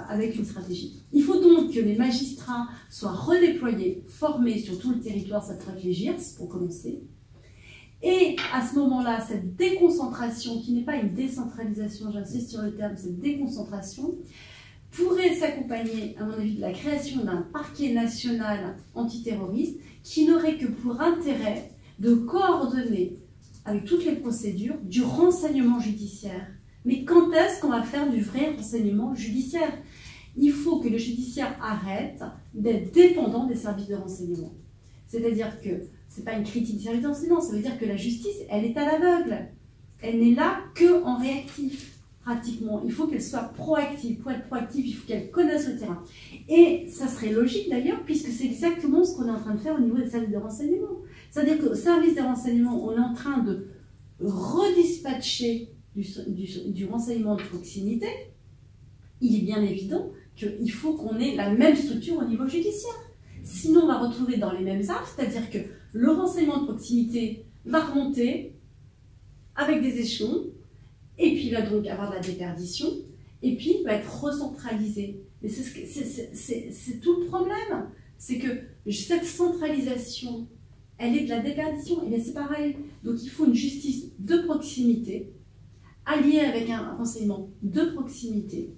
avec une stratégie. Il faut donc que les magistrats soient redéployés, formés sur tout le territoire, ça traite les GIRS pour commencer. Et à ce moment-là, cette déconcentration, qui n'est pas une décentralisation, j'insiste sur le terme, cette déconcentration, pourrait s'accompagner, à mon avis, de la création d'un parquet national antiterroriste qui n'aurait que pour intérêt de coordonner avec toutes les procédures du renseignement judiciaire. Mais quand est-ce qu'on va faire du vrai renseignement judiciaire? Il faut que le judiciaire arrête d'être dépendant des services de renseignement. C'est-à-dire que ce n'est pas une critique des services de renseignement, ça veut dire que la justice, elle est à l'aveugle. Elle n'est là qu'en réactif. Pratiquement, il faut qu'elle soit proactive. Pour être proactive, il faut qu'elle connaisse le terrain. Et ça serait logique d'ailleurs, puisque c'est exactement ce qu'on est en train de faire au niveau des services de renseignement. C'est-à-dire qu'au service des renseignements, on est en train de redispatcher du renseignement de proximité. Il est bien évident qu'il faut qu'on ait la même structure au niveau judiciaire. Sinon, on va retrouver dans les mêmes arbres, c'est-à-dire que le renseignement de proximité va remonter avec des échelons, et puis il va donc avoir de la déperdition, et puis il va être recentralisé. Mais c'est tout le problème, c'est que cette centralisation, elle est de la déperdition, et bien c'est pareil. Donc il faut une justice de proximité, alliée avec un renseignement de proximité,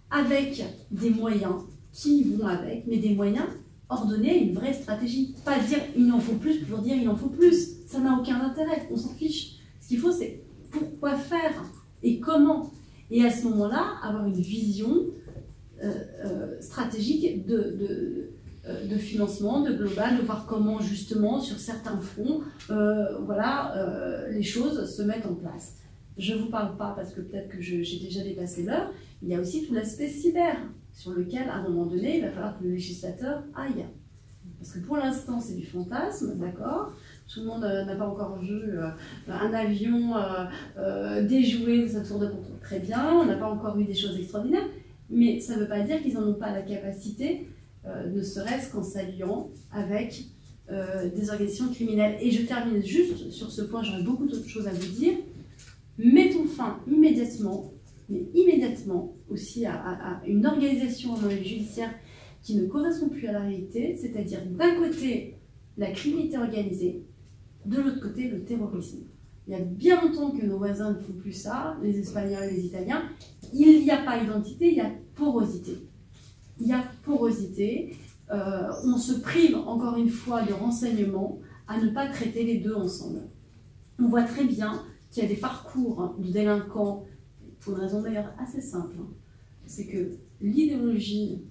avec des moyens qui vont avec, mais des moyens ordonnés à une vraie stratégie. Pas dire il en faut plus pour dire il en faut plus, ça n'a aucun intérêt, on s'en fiche. Ce qu'il faut c'est pourquoi faire et comment. Et à ce moment-là, avoir une vision stratégique de financement, de global, de voir comment justement sur certains fronts, les choses se mettent en place. Je ne vous parle pas parce que peut-être que j'ai déjà dépassé l'heure, il y a aussi tout l'aspect cyber sur lequel à un moment donné il va falloir que le législateur aille. Parce que pour l'instant c'est du fantasme, d'accord? Tout le monde n'a pas encore vu un avion déjouer sa tour de contrôle. Très bien, on n'a pas encore eu des choses extraordinaires, mais ça ne veut pas dire qu'ils n'en ont pas la capacité, ne serait-ce qu'en s'alliant avec des organisations criminelles. Et je termine juste sur ce point, j'aurais beaucoup d'autres choses à vous dire. Mettons fin immédiatement, mais immédiatement aussi à une organisation judiciaire qui ne correspond plus à la réalité, c'est-à-dire d'un côté la criminalité organisée, de l'autre côté le terrorisme. Il y a bien longtemps que nos voisins ne font plus ça, les Espagnols et les Italiens. Il n'y a pas identité, il y a porosité. Il y a porosité. On se prive encore une fois de renseignements à ne pas traiter les deux ensemble. On voit très bien qu'il y a des parcours de délinquants, pour une raison d'ailleurs assez simple, c'est que l'idéologie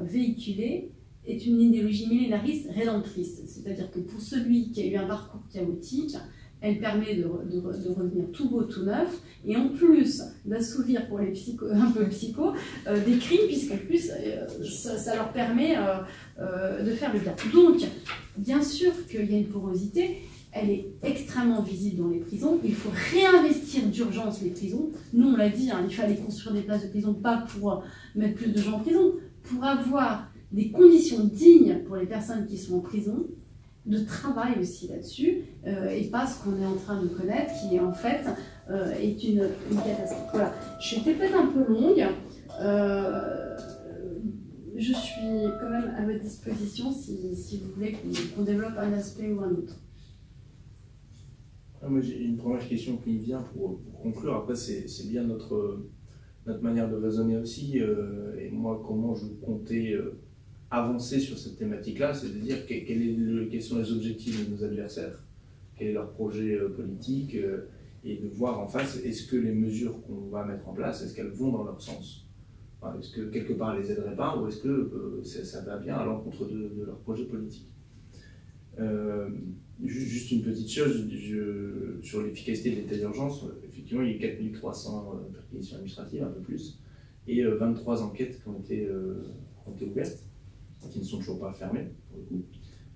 véhiculée est une idéologie millénariste rédemptrice. C'est-à-dire que pour celui qui a eu un parcours chaotique, elle permet de revenir tout beau, tout neuf, et en plus d'assouvir pour les un peu psychos des crimes, puisqu'en plus ça leur permet de faire le bien. Donc, bien sûr qu'il y a une porosité, elle est extrêmement visible dans les prisons. Il faut réinvestir d'urgence les prisons. Nous, on l'a dit, il fallait construire des places de prison, pas pour mettre plus de gens en prison, pour avoir des conditions dignes pour les personnes qui sont en prison, de travail aussi là-dessus, et pas ce qu'on est en train de connaître, qui en fait est une catastrophe. Voilà, je suis peut-être un peu longue. Je suis quand même à votre disposition si vous voulez qu'on développe un aspect ou un autre. Moi, j'ai une première question qui me vient pour conclure. Après, c'est bien notre manière de raisonner aussi. Et moi, comment je comptais avancer sur cette thématique-là, c'est de dire quels sont les objectifs de nos adversaires, quel est leur projet politique, et de voir en face, est-ce que les mesures qu'on va mettre en place, est-ce qu'elles vont dans leur sens? Est-ce que quelque part elles les aiderait pas, ou est-ce que ça va bien à l'encontre de leur projet politique? Juste une petite chose sur l'efficacité de l'état d'urgence. Effectivement, il y a 4300 perquisitions administratives, un peu plus, et 23 enquêtes qui ont été ouvertes, qui ne sont toujours pas fermées, pour le coup.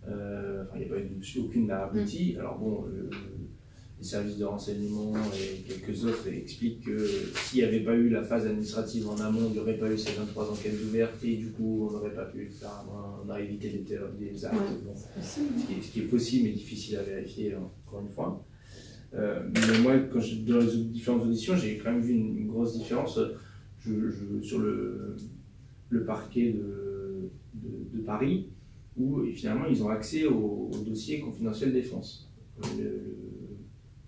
Il n'y a pas eu aucune n'a abouti. Alors bon, les services de renseignement et quelques autres expliquent que s'il n'y avait pas eu la phase administrative en amont, il n'y aurait pas eu ces 23 enquêtes ouvertes et du coup on n'aurait pas pu faire, on a évité des actes. Ouais, bon, ce qui est possible mais difficile à vérifier encore une fois. Mais moi, dans les différentes auditions, j'ai quand même vu une grosse différence sur le parquet de Paris, où finalement ils ont accès au dossier confidentiel défense.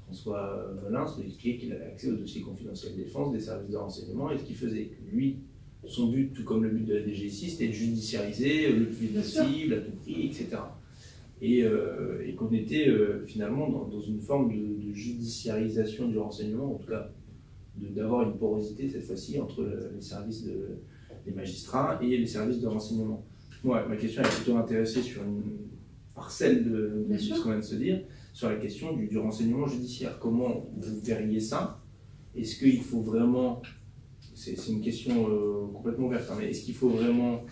François Molins nous expliquait qu'il avait accès au dossier confidentiel défense des services de renseignement, et ce qu'il faisait, lui, son but, tout comme le but de la DGSI, c'était de judiciariser le plus vite possible, à tout prix, etc. Et qu'on était finalement dans une forme de judiciarisation du renseignement, en tout cas d'avoir une porosité cette fois-ci entre les services des magistrats et les services de renseignement. Moi, ma question est plutôt intéressée sur une parcelle de ce qu'on vient de se dire, sur la question du renseignement judiciaire. Comment vous verriez ça? Est-ce qu'il faut vraiment, c'est une question complètement ouverte, mais est-ce qu'il faut vraiment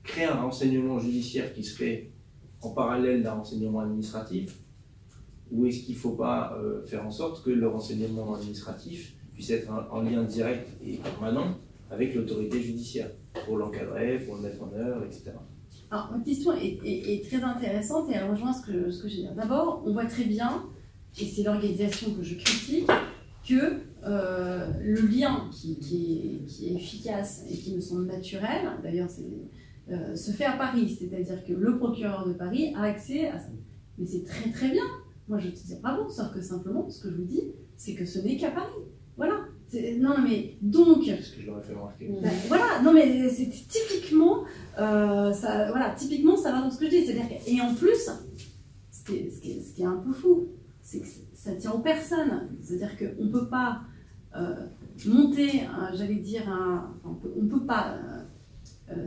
créer un renseignement judiciaire qui serait en parallèle d'un renseignement administratif, ou est-ce qu'il ne faut pas faire en sorte que le renseignement administratif puisse être en lien direct et permanent avec l'autorité judiciaire, pour l'encadrer, pour le mettre en œuvre, etc. Alors, ma question est très intéressante et elle rejoint ce que j'ai dit. D'abord, on voit très bien, et c'est l'organisation que je critique, que le lien qui est efficace et qui me semble naturel, d'ailleurs, se fait à Paris, c'est-à-dire que le procureur de Paris a accès à ça. Mais c'est très très bien. Moi, je te dis bravo, sauf que simplement, ce que je vous dis, c'est que ce n'est qu'à Paris. Voilà. Non, mais donc. C'est ce que je leur ai fait remarquer. Voilà, non, mais c'est typiquement, typiquement, ça va dans ce que je dis. C'est-à-dire et en plus, ce qui est un peu fou, c'est que ça tient aux personnes. C'est-à-dire qu'on ne peut pas monter, j'allais dire, on peut pas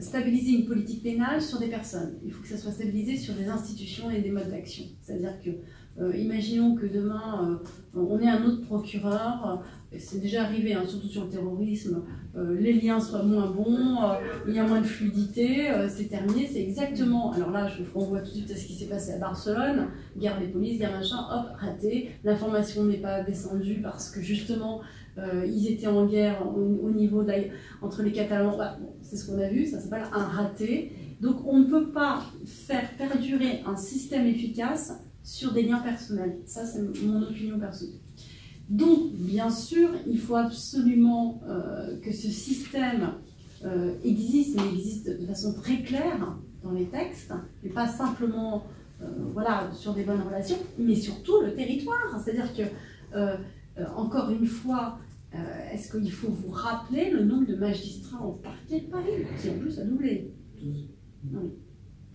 stabiliser une politique pénale sur des personnes. Il faut que ça soit stabilisé sur des institutions et des modes d'action. C'est-à-dire que, imaginons que demain, on ait un autre procureur, c'est déjà arrivé, hein, surtout sur le terrorisme, les liens soient moins bons, il y a moins de fluidité, c'est terminé, c'est exactement... Alors là, je renvoie tout de suite à ce qui s'est passé à Barcelone, guerre des polices, guerre machin, hop, raté, l'information n'est pas descendue parce que justement, ils étaient en guerre au niveau entre les Catalans, bon, c'est ce qu'on a vu, ça s'appelle un raté. Donc on ne peut pas faire perdurer un système efficace sur des liens personnels. Ça, c'est mon opinion personnelle. Donc, bien sûr, il faut absolument que ce système existe, mais existe de façon très claire dans les textes, et pas simplement voilà, sur des bonnes relations, mais surtout le territoire. C'est-à-dire que, encore une fois, est-ce qu'il faut vous rappeler le nombre de magistrats au parquet de Paris, qui en plus a doublé? 12. Oui.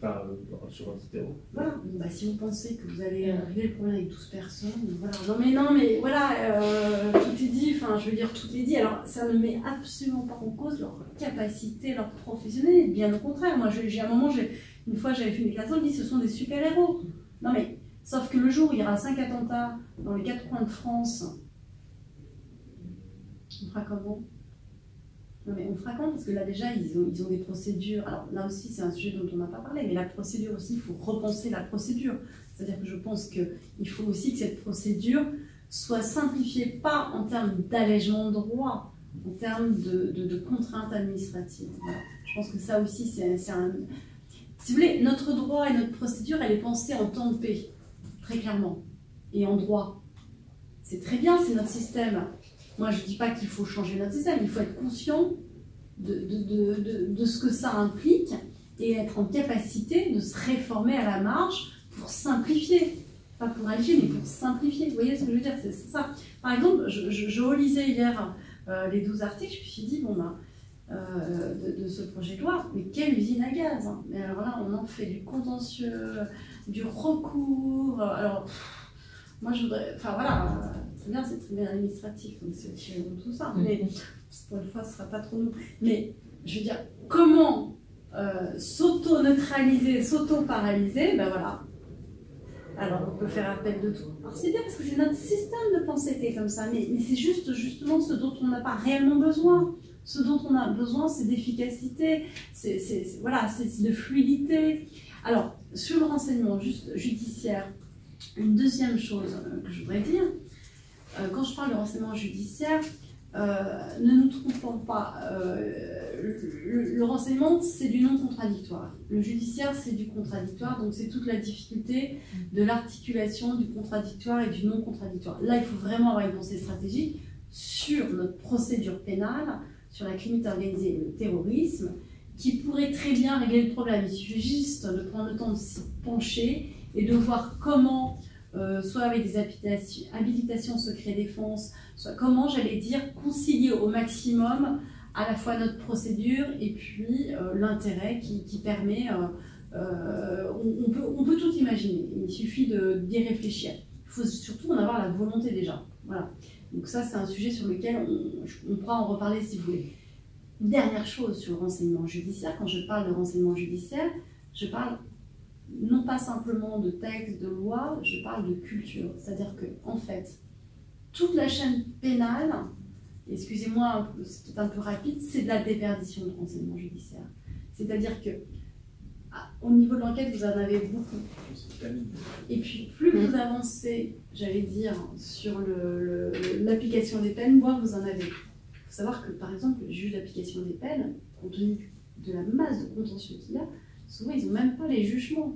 Enfin, sur Antiterror. Voilà, bah, si vous pensez que vous allez régler le problème avec 12 personnes, voilà. Non mais voilà, tout est dit, enfin je veux dire tout est dit, alors ça ne met absolument pas en cause leur capacité, leur professionnalisme, bien au contraire. Moi j'ai un moment, une fois j'avais fait une déclaration, je dis ce sont des super-héros. Non mais, sauf que le jour où il y aura 5 attentats dans les 4 coins de France, on fera comment? Non mais on fera quand? Parce que là déjà ils ont des procédures, alors là aussi c'est un sujet dont on n'a pas parlé, mais la procédure aussi, il faut repenser la procédure. C'est-à-dire que je pense qu'il faut aussi que cette procédure soit simplifiée, pas en termes d'allègement de droit, en termes de contraintes administratives. Voilà. Je pense que ça aussi c'est un... Si vous voulez, notre droit et notre procédure, elle est pensée en temps de paix, très clairement, et en droit. C'est très bien, c'est notre système. Moi, je ne dis pas qu'il faut changer notre système, il faut être conscient de ce que ça implique et être en capacité de se réformer à la marge pour simplifier. Pas pour alléger, mais pour simplifier. Vous voyez ce que je veux dire? C'est ça. Par exemple, je relisais hier les 12 articles, je me suis dit, bon, ben, de ce projet de loi, mais quelle usine à gaz, hein. Mais alors là, on en fait du contentieux, du recours. Alors, moi, je voudrais... Enfin, voilà... C'est bien, c'est très bien administratif, donc c'est tout ça. Mais pour une fois, ce ne sera pas trop nous. Mais je veux dire, comment s'auto-neutraliser, s'auto-paralyser, ben voilà. Alors, on peut faire appel de tout. Alors, c'est bien parce que c'est notre système de pensée qui est comme ça, mais c'est justement ce dont on n'a pas réellement besoin. Ce dont on a besoin, c'est d'efficacité, c'est de fluidité. Alors, sur le renseignement judiciaire, une deuxième chose que je voudrais dire, quand je parle de renseignement judiciaire, ne nous trompons pas, le renseignement c'est du non contradictoire, le judiciaire c'est du contradictoire, donc c'est toute la difficulté de l'articulation du contradictoire et du non contradictoire. Là il faut vraiment avoir une pensée stratégique sur notre procédure pénale, sur la criminalité organisée et le terrorisme, qui pourrait très bien régler le problème. Il suffit juste de prendre le temps de s'y pencher et de voir comment soit avec des habilitations secret défense, soit comment, j'allais dire, concilier au maximum à la fois notre procédure et puis l'intérêt qui permet, on peut tout imaginer, il suffit d'y réfléchir. Il faut surtout en avoir la volonté déjà. Voilà. Donc ça, c'est un sujet sur lequel on pourra en reparler si vous voulez. Dernière chose sur le renseignement judiciaire, quand je parle de renseignement judiciaire, je parle non pas simplement de texte, de loi, je parle de culture. C'est-à-dire que, en fait, toute la chaîne pénale, excusez-moi, c'est peut-être un peu rapide, c'est de la déperdition de renseignement judiciaire. C'est-à-dire que, au niveau de l'enquête, vous en avez beaucoup. Et puis, plus vous avancez, j'allais dire, sur l'application des peines, moins vous en avez. Il faut savoir que, par exemple, les juges d'application des peines, compte tenu de la masse de contentieux qu'il y a, souvent, ils n'ont même pas les jugements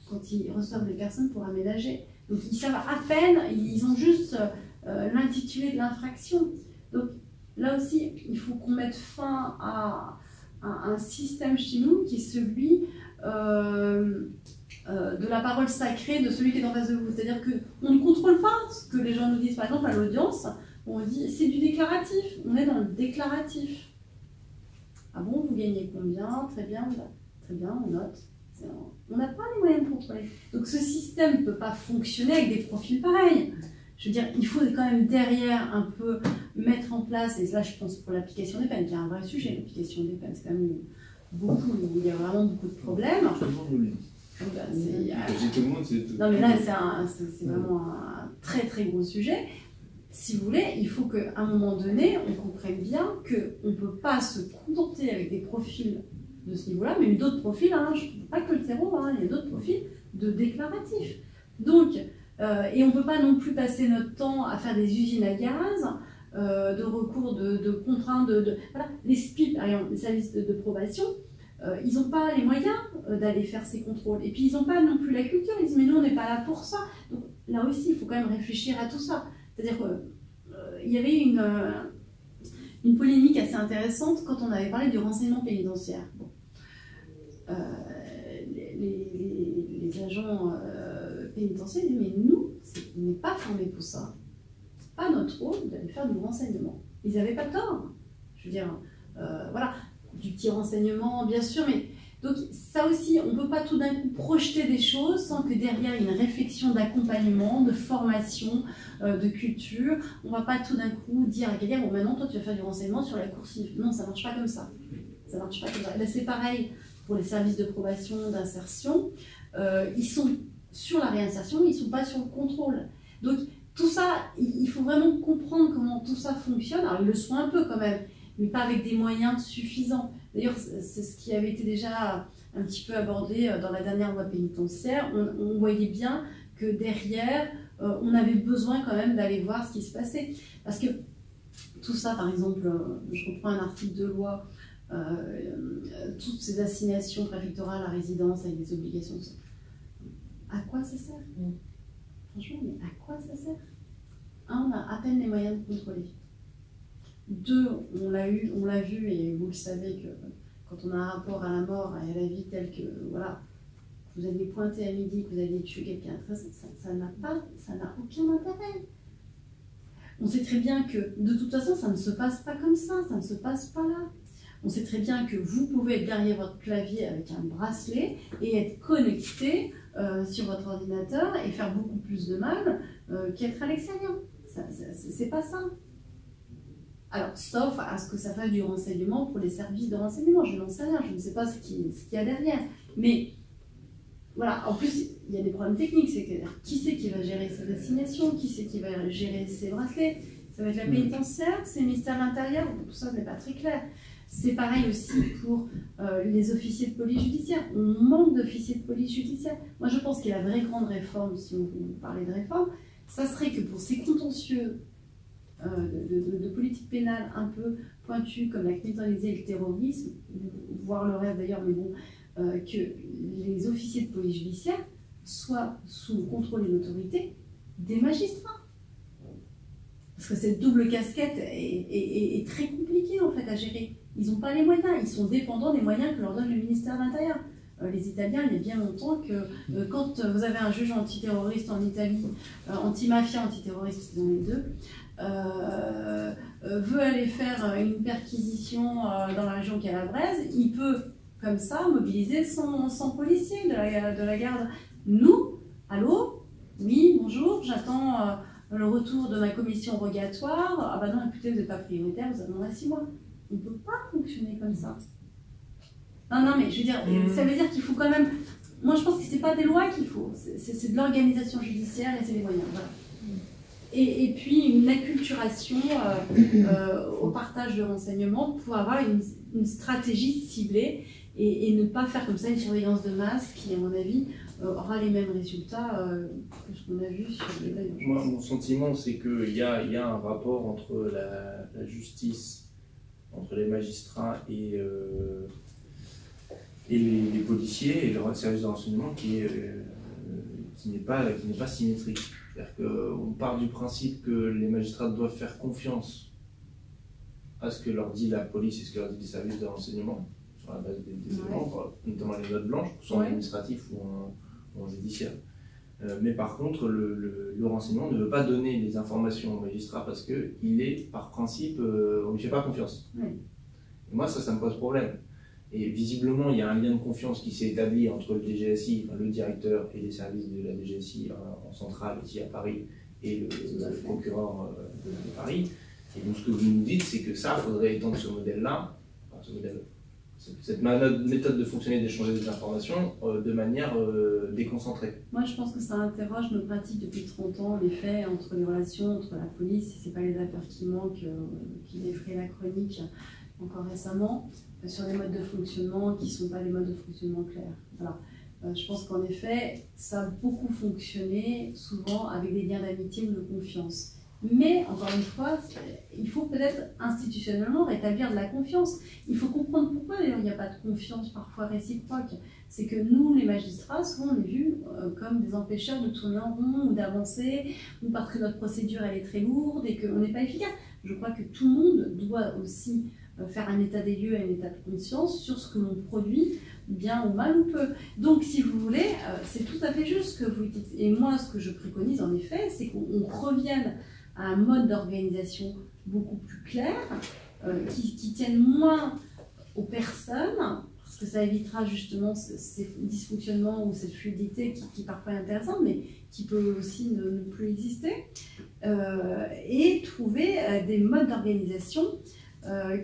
quand ils reçoivent des personnes pour aménager. Donc, ils savent à peine, ils ont juste l'intitulé de l'infraction. Donc, là aussi, il faut qu'on mette fin à un système chez nous qui est celui de la parole sacrée de celui qui est en face de vous. C'est-à-dire qu'on ne contrôle pas ce que les gens nous disent. Par exemple, à l'audience, on dit c'est du déclaratif. On est dans le déclaratif. Ah bon, vous gagnez combien? Très bien, on note. On n'a pas les moyens de contrôler. Donc ce système ne peut pas fonctionner avec des profils pareils. Je veux dire, il faut quand même derrière un peu mettre en place, et là je pense pour l'application des peines, qui est un vrai sujet, l'application des peines, c'est quand même beaucoup, où il y a vraiment beaucoup de problèmes. Tout le monde nous le dit. Tout le monde, c'est tout. Non, mais là, c'est vraiment un très très gros sujet. Si vous voulez, il faut qu'à un moment donné, on comprenne bien qu'on ne peut pas se contenter avec des profils de ce niveau-là, mais d'autres profils, hein, pas que le terreau, hein, il y a d'autres profils de déclaratifs. Donc, et on ne peut pas non plus passer notre temps à faire des usines à gaz, de recours, de contraintes, voilà. Les SPIP, par exemple, les services de probation, ils n'ont pas les moyens d'aller faire ces contrôles. Et puis, ils n'ont pas non plus la culture. Ils disent, mais nous, on n'est pas là pour ça. Donc, là aussi, il faut quand même réfléchir à tout ça. C'est-à-dire qu'il y avait une polémique assez intéressante quand on avait parlé du renseignement pénitentiaire. Bon. Les agents pénitentiaires disent, mais nous, on n'est pas formés pour ça. Ce n'est pas notre rôle d'aller faire du renseignement. Ils n'avaient pas tort. Je veux dire, voilà, du petit renseignement, bien sûr, mais donc ça aussi, on ne peut pas tout d'un coup projeter des choses sans que derrière il y ait une réflexion d'accompagnement, de formation, de culture. On ne va pas tout d'un coup dire à quelqu'un, bon maintenant toi tu vas faire du renseignement sur la coursive. Non, ça ne marche pas comme ça. Ça marche pas comme ça. Ben, c'est pareil pour les services de probation, d'insertion. Ils sont sur la réinsertion, ils ne sont pas sur le contrôle. Donc tout ça, il faut vraiment comprendre comment tout ça fonctionne. Alors ils le sont un peu quand même, mais pas avec des moyens suffisants. D'ailleurs, c'est ce qui avait été déjà un petit peu abordé dans la dernière loi pénitentiaire. On voyait bien que derrière, on avait besoin quand même d'aller voir ce qui se passait. Parce que tout ça, par exemple, je reprends un article de loi, toutes ces assignations préfectorales à résidence avec des obligations, à quoi ça sert? Franchement, mais à quoi ça sert? Un, on a à peine les moyens de contrôler. Deux, on l'a vu, et vous le savez que quand on a un rapport à la mort et à la vie tel que, voilà, vous aviez pointé à midi, que vous aviez tué quelqu'un, ça n'a aucun intérêt. On sait très bien que, de toute façon, ça ne se passe pas comme ça ne se passe pas là. On sait très bien que vous pouvez être derrière votre clavier avec un bracelet et être connecté sur votre ordinateur et faire beaucoup plus de mal qu'être à l'extérieur. C'est pas ça. Alors, sauf à ce que ça fasse du renseignement pour les services de renseignement. Je n'en sais rien, je ne sais pas ce qu'il y a derrière. Mais, voilà, en plus, il y a des problèmes techniques. C'est-à-dire, qui c'est qui va gérer ces assignations? Qui c'est qui va gérer ces bracelets? Ça va être la pénitentiaire? C'est le ministère de l'Intérieur? Tout ça n'est pas très clair. C'est pareil aussi pour les officiers de police judiciaire. On manque d'officiers de police judiciaire. Moi, je pense que la vraie grande réforme, si on parlait de réforme, ça serait que pour ces contentieux de politique pénale un peu pointue comme la criminalité et le terrorisme, voire le rêve d'ailleurs, mais bon, que les officiers de police judiciaire soient sous le contrôle et l'autorité des magistrats. Parce que cette double casquette est très compliquée en fait à gérer. Ils n'ont pas les moyens, ils sont dépendants des moyens que leur donne le ministère de l'Intérieur. Les Italiens, il y a bien longtemps que quand vous avez un juge antiterroriste en Italie, anti-mafia, antiterroriste, ils ont les deux, veut aller faire une perquisition dans la région calabraise, il peut, comme ça, mobiliser 100 policiers de la garde. Nous, allô? Oui, bonjour, j'attends le retour de ma commission rogatoire. Ah bah non, écoutez, vous n'êtes pas prioritaire, vous attendrez 6 mois. On ne peut pas fonctionner comme ça. Non, mais je veux dire, ça veut dire qu'il faut quand même... Moi, je pense que ce n'est pas des lois qu'il faut, c'est de l'organisation judiciaire et c'est des moyens. Voilà. Et puis une acculturation au partage de renseignements pour avoir une stratégie ciblée et ne pas faire comme ça une surveillance de masse qui, à mon avis, aura les mêmes résultats que ce qu'on a vu sur les veilles. Moi, mon sentiment, c'est qu'il y a un rapport entre la justice, entre les magistrats et les policiers et le service de renseignement qui n'est pas symétrique. C'est-à-dire qu'on part du principe que les magistrats doivent faire confiance à ce que leur dit la police et ce que leur dit les services de renseignement sur la base des éléments, notamment les notes blanches, soit en administratif ou en judiciaire. Mais par contre, le renseignement ne veut pas donner les informations aux magistrats parce qu'il est, par principe, on ne lui fait pas confiance. Et moi, ça me pose problème. Et visiblement, il y a un lien de confiance qui s'est établi entre le DGSI, enfin, le directeur et les services de la DGSI en centrale, ici à Paris, et le procureur de Paris. Et donc, ce que vous nous dites, c'est que ça, il faudrait étendre ce modèle-là, enfin, ce modèle cette méthode de fonctionner, d'échanger des informations de manière déconcentrée. Moi, je pense que ça interroge nos pratiques depuis 30 ans, les faits entre les relations entre la police, et c'est pas les affaires qui manquent, qui effraient la chronique encore récemment, sur des modes de fonctionnement qui ne sont pas des modes de fonctionnement clairs. Voilà. Je pense qu'en effet, ça a beaucoup fonctionné, souvent avec des liens d'amitié ou de confiance. Mais, encore une fois, il faut peut-être institutionnellement rétablir de la confiance. Il faut comprendre pourquoi d'ailleurs il n'y a pas de confiance parfois réciproque. C'est que nous, les magistrats, souvent on est vus comme des empêcheurs de tourner en rond ou d'avancer, ou parce que notre procédure elle est très lourde et qu'on n'est pas efficace. Je crois que tout le monde doit aussi faire un état des lieux et un état de conscience sur ce que l'on produit, bien ou mal ou peu. Donc, si vous voulez, c'est tout à fait juste ce que vous dites. Et moi, ce que je préconise en effet, c'est qu'on revienne à un mode d'organisation beaucoup plus clair, qui tienne moins aux personnes, parce que ça évitera justement ces dysfonctionnements ou cette fluidité qui parfois est intéressante, mais qui peut aussi ne plus exister, et trouver des modes d'organisation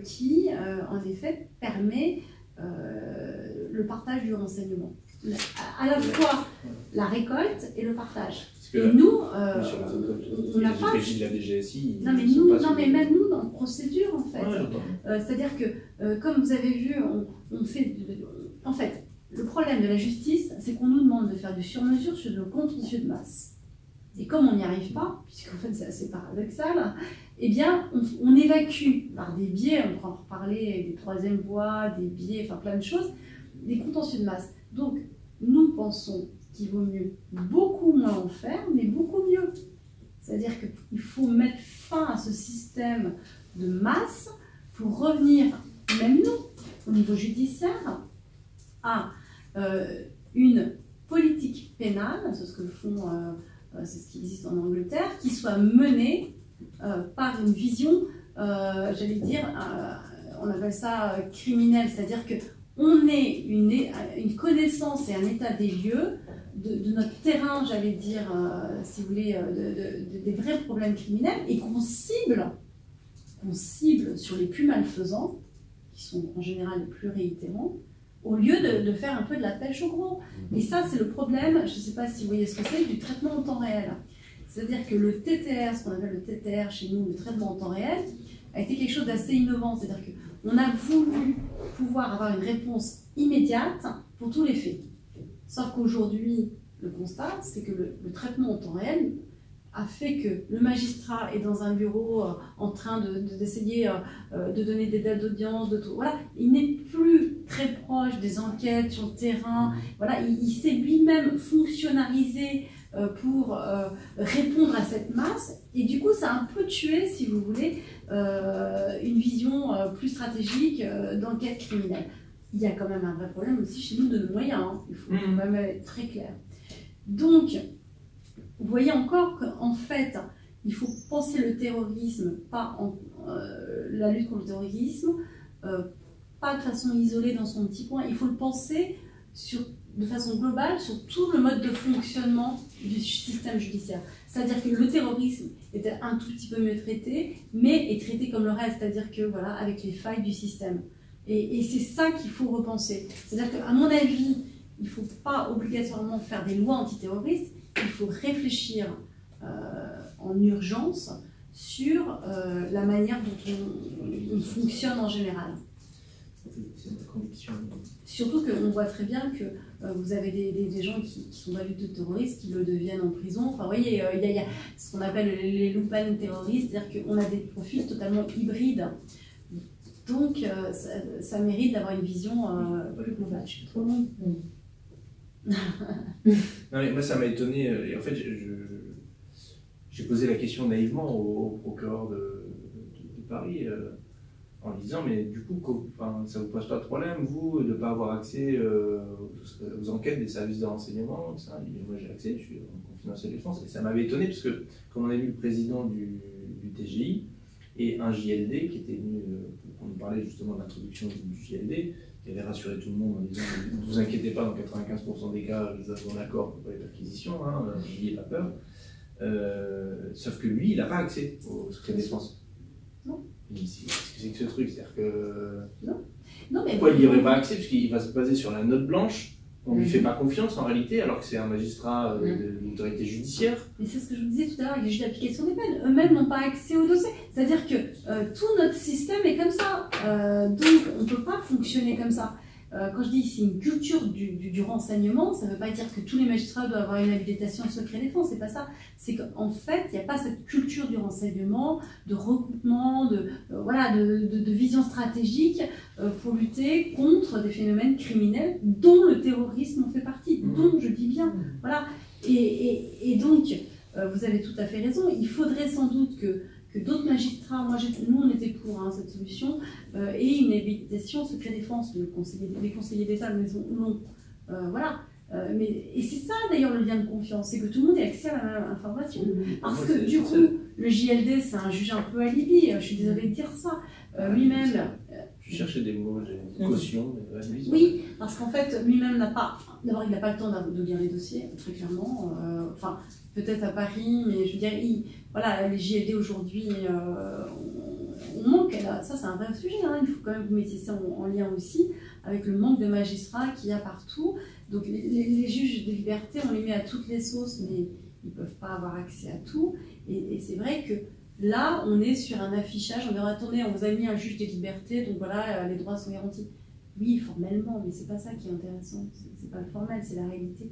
qui, en effet, permet le partage du renseignement. À la fois la récolte et le partage. Et nous, on n'a pas... Les de la DGSI... Non, mais, mais même nous, dans la procédure, en fait. C'est-à-dire que, comme vous avez vu, on fait... En fait, le problème de la justice, c'est qu'on nous demande de faire du sur-mesure sur le contentieux de masse. Et comme on n'y arrive pas, puisqu'en fait c'est assez paradoxal, eh bien on évacue par des biais, on pourra en reparler, des troisième voies, des biais, enfin plein de choses, des contentieux de masse. Donc nous pensons qu'il vaut mieux beaucoup moins en faire, mais beaucoup mieux. C'est-à-dire qu'il faut mettre fin à ce système de masse pour revenir, même nous, au niveau judiciaire, à une politique pénale, c'est ce que font... c'est ce qui existe en Angleterre, qui soit menée par une vision, j'allais dire, on appelle ça criminelle, c'est-à-dire qu'on ait une connaissance et un état des lieux de notre terrain, j'allais dire, si vous voulez, des vrais problèmes criminels, et qu'on cible sur les plus malfaisants, qui sont en général les plus réitérants, au lieu de faire un peu de la pêche au gros. Et ça, c'est le problème, je ne sais pas si vous voyez ce que c'est, du traitement en temps réel. C'est-à-dire que le TTR, ce qu'on appelle le TTR chez nous, le traitement en temps réel, a été quelque chose d'assez innovant. C'est-à-dire qu'on a voulu pouvoir avoir une réponse immédiate pour tous les faits. Sauf qu'aujourd'hui, le constat, c'est que le traitement en temps réel a fait que le magistrat est dans un bureau en train d'essayer de donner des dates d'audience, voilà, il n'est plus très proche des enquêtes sur le terrain, voilà, il s'est lui-même fonctionnalisé pour répondre à cette masse, et du coup ça a un peu tué, si vous voulez, une vision plus stratégique d'enquête criminelle. Il y a quand même un vrai problème aussi chez nous de nos moyens, hein. Il faut quand même être très clair. Donc, vous voyez encore qu'en fait, il faut penser le terrorisme, pas la lutte contre le terrorisme, pas de façon isolée dans son petit coin. Il faut le penser de façon globale sur tout le mode de fonctionnement du système judiciaire. C'est-à-dire que le terrorisme est un tout petit peu mieux traité, mais est traité comme le reste, c'est-à-dire que voilà, avec les failles du système. Et c'est ça qu'il faut repenser. C'est-à-dire qu'à mon avis, il ne faut pas obligatoirement faire des lois antiterroristes. Il faut réfléchir en urgence sur la manière dont on fonctionne en général. Surtout qu'on voit très bien que vous avez des gens qui sont dans la lutte de terroristes, qui le deviennent en prison. Enfin, vous voyez, il y a ce qu'on appelle les loupanes terroristes, c'est-à-dire qu'on a des profils totalement hybrides. Donc, ça mérite d'avoir une vision plus globale. Je suis trop long. Non, mais moi ça m'a étonné, et en fait j'ai posé la question naïvement au procureur de Paris en lui disant mais du coup ça vous pose pas de problème vous de ne pas avoir accès aux enquêtes des services de renseignement, ça. Il dit, moi j'ai accès, je suis en confidentiel défense, et ça m'avait étonné parce que comme on a vu le président du TGI et un JLD qui était venu pour nous parler justement de l'introduction du JLD, qui avait rassuré tout le monde en disant ne vous inquiétez pas, dans 95% des cas, nous avons un accord pour les perquisitions, n'ayez pas peur. Sauf que lui, il n'a pas accès au secret défense. Non. Qu'est-ce que c'est que ce truc? C'est-à-dire que... Non. Non, mais pourquoi il n'y aurait pas accès? Puisqu'il va se baser sur la note blanche. On ne lui fait pas confiance en réalité, alors que c'est un magistrat de l'autorité judiciaire. Mais c'est ce que je vous disais tout à l'heure avec les juges d'application des peines. Eux-mêmes n'ont pas accès au dossier. C'est-à-dire que tout notre système est comme ça. Donc on ne peut pas fonctionner comme ça. Quand je dis c'est une culture du renseignement, ça ne veut pas dire que tous les magistrats doivent avoir une habilitation secret défense, c'est pas ça. C'est qu'en fait, il n'y a pas cette culture du renseignement, de recoupement, de vision stratégique pour lutter contre des phénomènes criminels dont le terrorisme en fait partie, dont je dis bien. Voilà. Et donc, vous avez tout à fait raison, il faudrait sans doute que d'autres magistrats, nous on était pour cette solution, et une habilitation secret défense, les conseillers d'État non. Voilà. Et c'est ça d'ailleurs le lien de confiance, c'est que tout le monde ait accès à la même information. Parce que du coup, le JLD c'est un juge un peu alibi, je suis désolée de dire ça, lui-même. Je cherchais des mots, j'ai caution. Oui, parce qu'en fait, lui-même n'a pas. D'abord, il n'a pas le temps de lire les dossiers, très clairement. Enfin, peut-être à Paris, mais je veux dire, voilà, les JLD aujourd'hui, on manque. Ça, c'est un vrai sujet. Il faut quand même que vous mettiez ça en lien aussi avec le manque de magistrats qu'il y a partout. Donc, les juges des libertés, on les met à toutes les sauces, mais ils ne peuvent pas avoir accès à tout. Et c'est vrai que là, on est sur un affichage. On leur attendez, on vous a mis un juge des libertés, donc voilà, les droits sont garantis. Oui, formellement, mais c'est pas ça qui est intéressant. C'est pas le formel, c'est la réalité.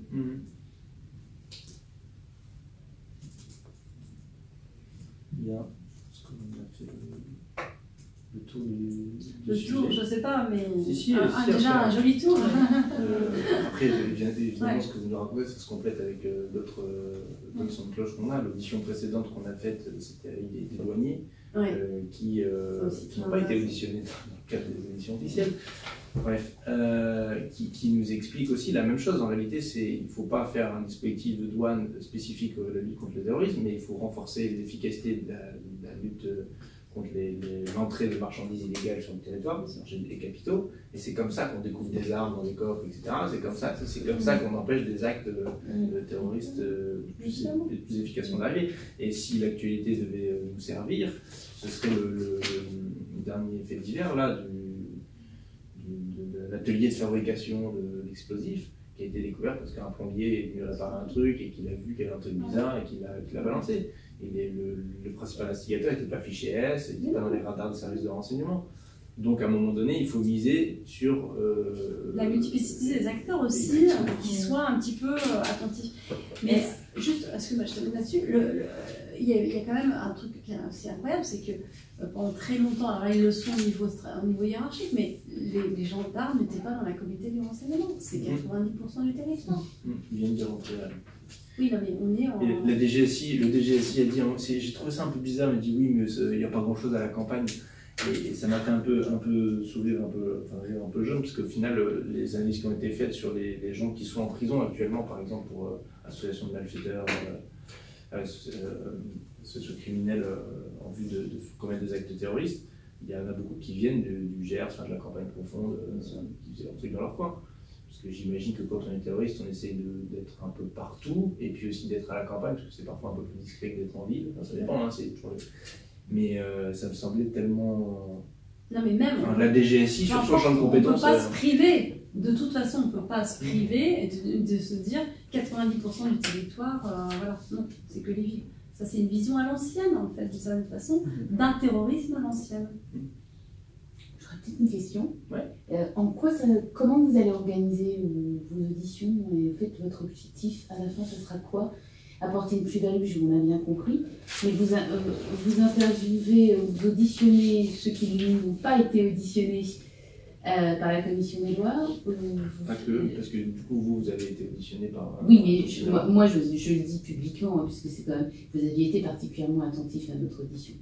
Bien. Est-ce qu'on a fait le tour du sujet? Tour, je sais pas, mais déjà un joli tour. Après, évidemment, ce que vous nous racontez, ça se complète avec d'autres sons de cloche qu'on a. L'audition précédente qu'on a faite, c'était avec des douaniers qui n'ont pas été auditionnés dans le cadre des auditions officielles. Bref, qui nous explique aussi la même chose. En réalité, il ne faut pas faire un dispositif de douane spécifique à la lutte contre le terrorisme, mais il faut renforcer l'efficacité de la lutte contre l'entrée de marchandises illégales sur le territoire, des capitaux, et c'est comme ça qu'on découvre des armes dans des coffres, etc. C'est comme ça qu'on empêche des actes de terroristes plus efficacement d'arriver. Et si l'actualité devait nous servir, ce serait le dernier fait divers là, de l'atelier de fabrication d'explosifs qui a été découvert parce qu'un plombier est venu réparer un truc et qu'il a vu qu'il y avait un truc bizarre et qu'il l'a balancé. Et le principal instigateur n'était pas fiché S, il n'était pas dans les radars des services de renseignement. Donc à un moment donné, il faut miser sur... la multiplicité des acteurs aussi, qui soient un petit peu attentifs. Mais juste, excuse-moi, je termine là-dessus, il y a quand même un truc qui est assez incroyable, c'est que pendant très longtemps, alors ils le sont au niveau hiérarchique, mais les gendarmes n'étaient pas dans la communauté du renseignement. C'est 90% du territoire. Il vient de dire oui, non, mais on est en... le DGSI a dit, j'ai trouvé ça un peu bizarre, il m'a dit oui, mais il n'y a pas grand-chose à la campagne. Et ça m'a fait un peu sourire, un peu jaune, parce qu'au final, les analyses qui ont été faites sur les gens qui sont en prison actuellement, par exemple pour association de malfaiteurs, socio-criminels en vue de commettre des actes terroristes, il y en a beaucoup qui viennent du Gers, de la campagne profonde, qui faisaient leur truc dans leur coin. Parce que j'imagine que quand on est terroriste, on essaie d'être un peu partout, et puis aussi d'être à la campagne, parce que c'est parfois un peu plus discret que d'être en ville. Enfin, ça dépend, c'est toujours... Mais ça me semblait tellement... Non, mais même... Enfin, la DGSI, sur son champ de compétences... On ne peut pas se priver. De toute façon, on ne peut pas se priver et de se dire 90% du territoire, voilà. Non, c'est que les villes. Ça, c'est une vision à l'ancienne, en fait, de certaine façon, d'un terrorisme à l'ancienne. J'aurais peut-être une question. Ouais. Comment vous allez organiser vos auditions et en fait, votre objectif à la fin, ce sera quoi? Apporter une plus-value, on a bien compris, mais vous interviewez, vous auditionnez ceux qui n'ont pas été auditionnés par la commission des lois. Pas que, parce que du coup, vous avez été auditionné par... Oui, mais moi je le dis publiquement, puisque c'est quand même, vous aviez été particulièrement attentif à notre audition.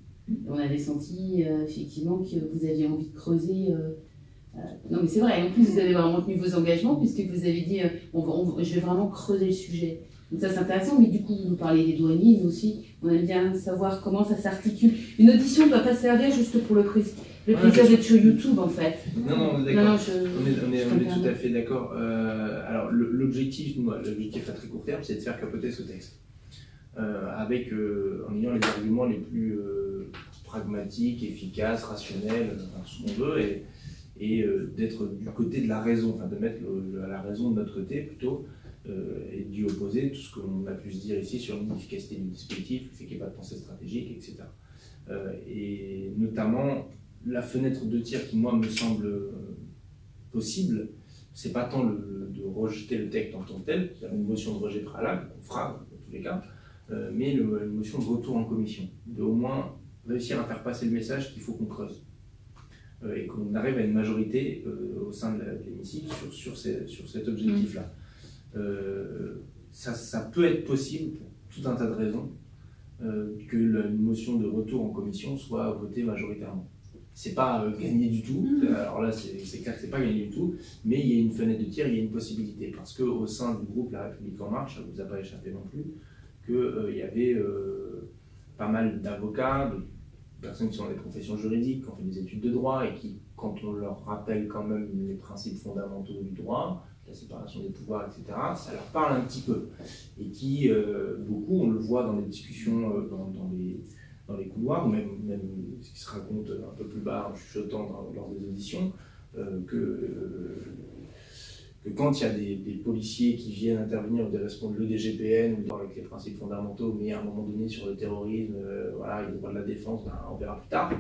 On avait senti effectivement que vous aviez envie de creuser. Non, mais c'est vrai, en plus vous avez vraiment tenu vos engagements, puisque vous avez dit je vais vraiment creuser le sujet. Donc ça c'est intéressant, mais du coup vous nous parlez des douaniers, nous aussi, on aime bien savoir comment ça s'articule. Une audition ne doit pas servir juste pour le plaisir d'être sur YouTube en fait. Non, on est d'accord. On est tout à fait d'accord. Alors l'objectif à très court terme, c'est de faire capoter ce texte. En ayant les arguments les plus pragmatiques, efficaces, rationnels, ce qu'on veut. et d'être du côté de la raison, enfin de mettre la raison de notre côté plutôt, et d'y opposer tout ce qu'on a pu se dire ici sur l'inefficacité du dispositif, le fait qu'il n'y ait pas de pensée stratégique, etc. Et notamment, la fenêtre de tir qui, moi, me semble possible, c'est pas tant de rejeter le texte en tant que tel, c'est-à-dire une motion de rejet préalable, qu'on fera dans tous les cas, mais une motion de retour en commission, de au moins réussir à faire passer le message qu'il faut qu'on creuse. Et qu'on arrive à une majorité au sein de l'hémicycle sur cet objectif-là. Ça peut être possible pour tout un tas de raisons que une motion de retour en commission soit votée majoritairement. C'est pas gagné du tout, alors là c'est clair que c'est pas gagné du tout, mais il y a une fenêtre de tir, il y a une possibilité, parce qu'au sein du groupe La République En Marche, ça ne vous a pas échappé non plus, qu'il y avait pas mal d'avocats, de personnes qui sont dans des professions juridiques, qui ont fait des études de droit et qui, quand on leur rappelle quand même les principes fondamentaux du droit, la séparation des pouvoirs, etc., ça leur parle un petit peu. Et qui, beaucoup, on le voit dans les discussions dans les couloirs, ou même ce qui se raconte un peu plus bas en chuchotant lors des auditions, que quand il y a des policiers qui viennent intervenir, ou des responsables de l'EDGPN, ou avec les principes fondamentaux, mais à un moment donné sur le terrorisme, voilà, et le droit de la défense, ben, on verra plus tard,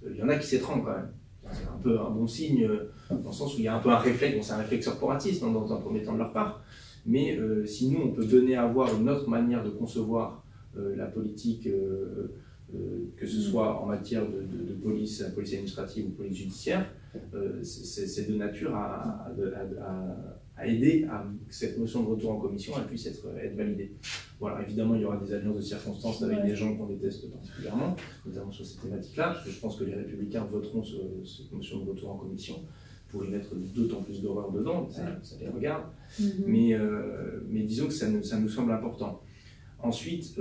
il y en a qui s'étranglent quand même. C'est un peu un bon signe, dans le sens où il y a un peu un réflexe, bon, c'est un réflexe corporatiste dans un premier temps de leur part, mais si nous on peut donner à voir une autre manière de concevoir la politique, que ce soit en matière de police administrative ou police judiciaire, c'est de nature à aider à que cette notion de retour en commission elle puisse être validée. Voilà, évidemment, il y aura des alliances de circonstances avec des gens qu'on déteste particulièrement, notamment sur cette thématique-là, parce que je pense que les Républicains voteront cette notion de retour en commission pour y mettre d'autant plus d'horreur dedans, ça les regarde, mais disons que ça nous semble important. Ensuite,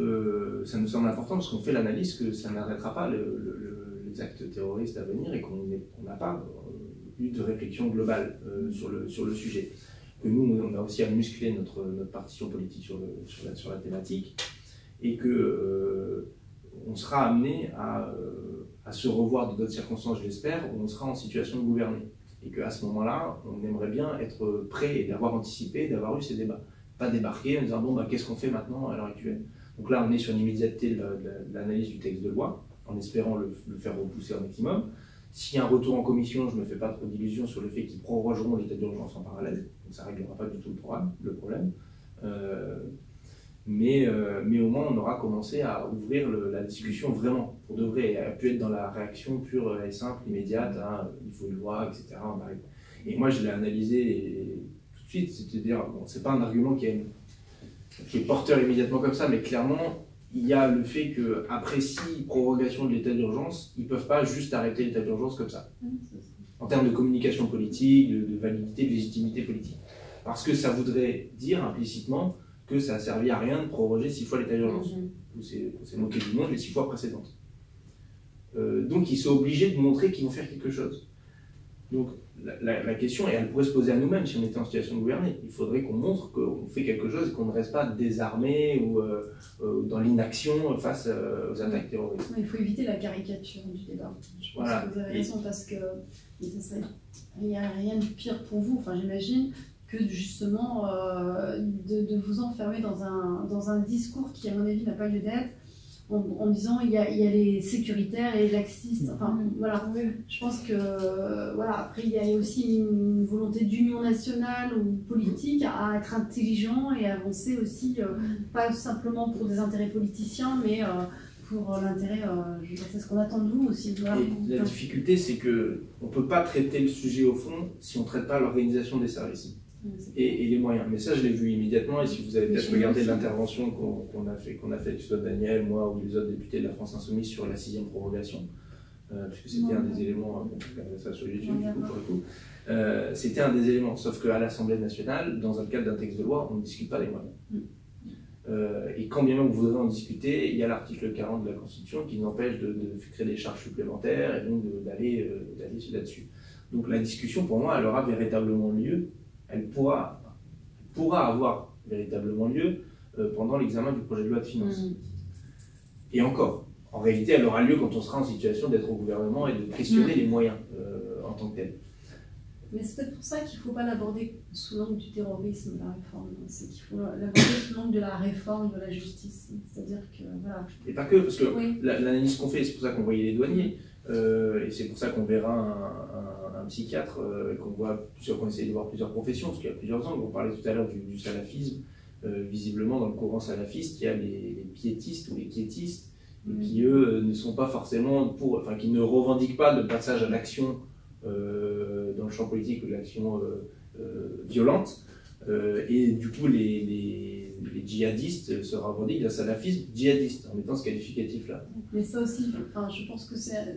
ça nous semble important parce qu'on fait l'analyse que ça n'arrêtera pas les actes terroristes à venir et qu'on n'a pas eu de réflexion globale sur le sujet. Que nous, on a aussi à muscler notre partition politique sur la thématique et que on sera amené à se revoir dans d'autres circonstances, je l'espère, où on sera en situation de gouverner. Et qu'à ce moment-là, on aimerait bien être prêt et d'avoir anticipé, d'avoir eu ces débats. Pas débarquer en disant bon, bah, qu'est-ce qu'on fait maintenant à l'heure actuelle. Donc là, on est sur une immédiateté de l'analyse du texte de loi, en espérant le faire repousser au maximum. S'il y a un retour en commission, je ne me fais pas trop d'illusions sur le fait qu'ils prorogeront l'état d'urgence en parallèle, donc ça ne réglera pas du tout le problème. Mais au moins, on aura commencé à ouvrir la discussion vraiment, pour de vrai, et à pu être dans la réaction pure et simple, immédiate, hein, il faut une loi, etc. Et moi, je l'ai analysé tout de suite, c'est-à-dire, bon, c'est pas un argument qui est porteur immédiatement comme ça, mais clairement, il y a le fait qu'après 6 prorogations de l'état d'urgence, ils ne peuvent pas juste arrêter l'état d'urgence comme ça. En termes de communication politique, de validité, de légitimité politique. Parce que ça voudrait dire implicitement que ça n'a servi à rien de proroger 6 fois l'état d'urgence. On s'est moqué du monde les 6 fois précédentes. Donc ils sont obligés de montrer qu'ils vont faire quelque chose. Donc la question, et elle pourrait se poser à nous-mêmes si on était en situation de gouverner, il faudrait qu'on montre qu'on fait quelque chose et qu'on ne reste pas désarmé ou dans l'inaction face aux attaques terroristes. Il faut éviter la caricature du débat. Je pense que vous avez raison parce que il n'y a rien de pire pour vous, enfin j'imagine, que justement de vous enfermer dans un discours qui à mon avis n'a pas lieu d'être, en disant il y a les sécuritaires et les laxistes, enfin voilà, je pense que voilà, après il y a aussi une volonté d'union nationale ou politique à être intelligent et avancer aussi, pas simplement pour des intérêts politiciens, mais pour l'intérêt, c'est ce qu'on attend de vous aussi. Voilà. Et la difficulté, c'est qu'on ne peut pas traiter le sujet au fond si on ne traite pas l'organisation des services. Et les moyens. Mais ça, je l'ai vu immédiatement. Et si vous avez peut-être regardé l'intervention qu'on a fait, que ce soit Daniel, moi ou les autres députés de la France Insoumise sur la 6e prorogation, puisque c'était un des éléments, on peut regarder ça sur YouTube du coup, pour le coup, c'était un des éléments. Sauf qu'à l'Assemblée nationale, dans le cadre d'un texte de loi, on ne discute pas des moyens. Et quand bien même vous voudrez en discuter, il y a l'article 40 de la Constitution qui nous empêche de créer des charges supplémentaires et donc d'aller là-dessus. Donc la discussion, pour moi, elle aura véritablement lieu. Elle pourra avoir véritablement lieu pendant l'examen du projet de loi de finances. Et encore, en réalité, elle aura lieu quand on sera en situation d'être au gouvernement et de questionner les moyens en tant que tels. Mais c'est peut-être pour ça qu'il ne faut pas l'aborder sous l'angle du terrorisme, la réforme. C'est qu'il faut l'aborder sous l'angle de la réforme de la justice. C'est-à-dire que, voilà. Et pas que, parce que oui. l'analyse qu'on fait, c'est pour ça qu'on voyait les douaniers, et c'est pour ça qu'on verra un psychiatre, qu'on essaie de voir plusieurs professions, parce qu'il y a plusieurs angles. On parlait tout à l'heure du salafisme. Visiblement, dans le courant salafiste, il y a les piétistes ou les quiétistes, qui eux ne sont pas forcément qui ne revendiquent pas le passage à l'action dans le champ politique ou de l'action violente. Et du coup, les djihadistes se revendiquent le salafisme djihadiste, en mettant ce qualificatif-là. Mais ça aussi, je pense que c'est...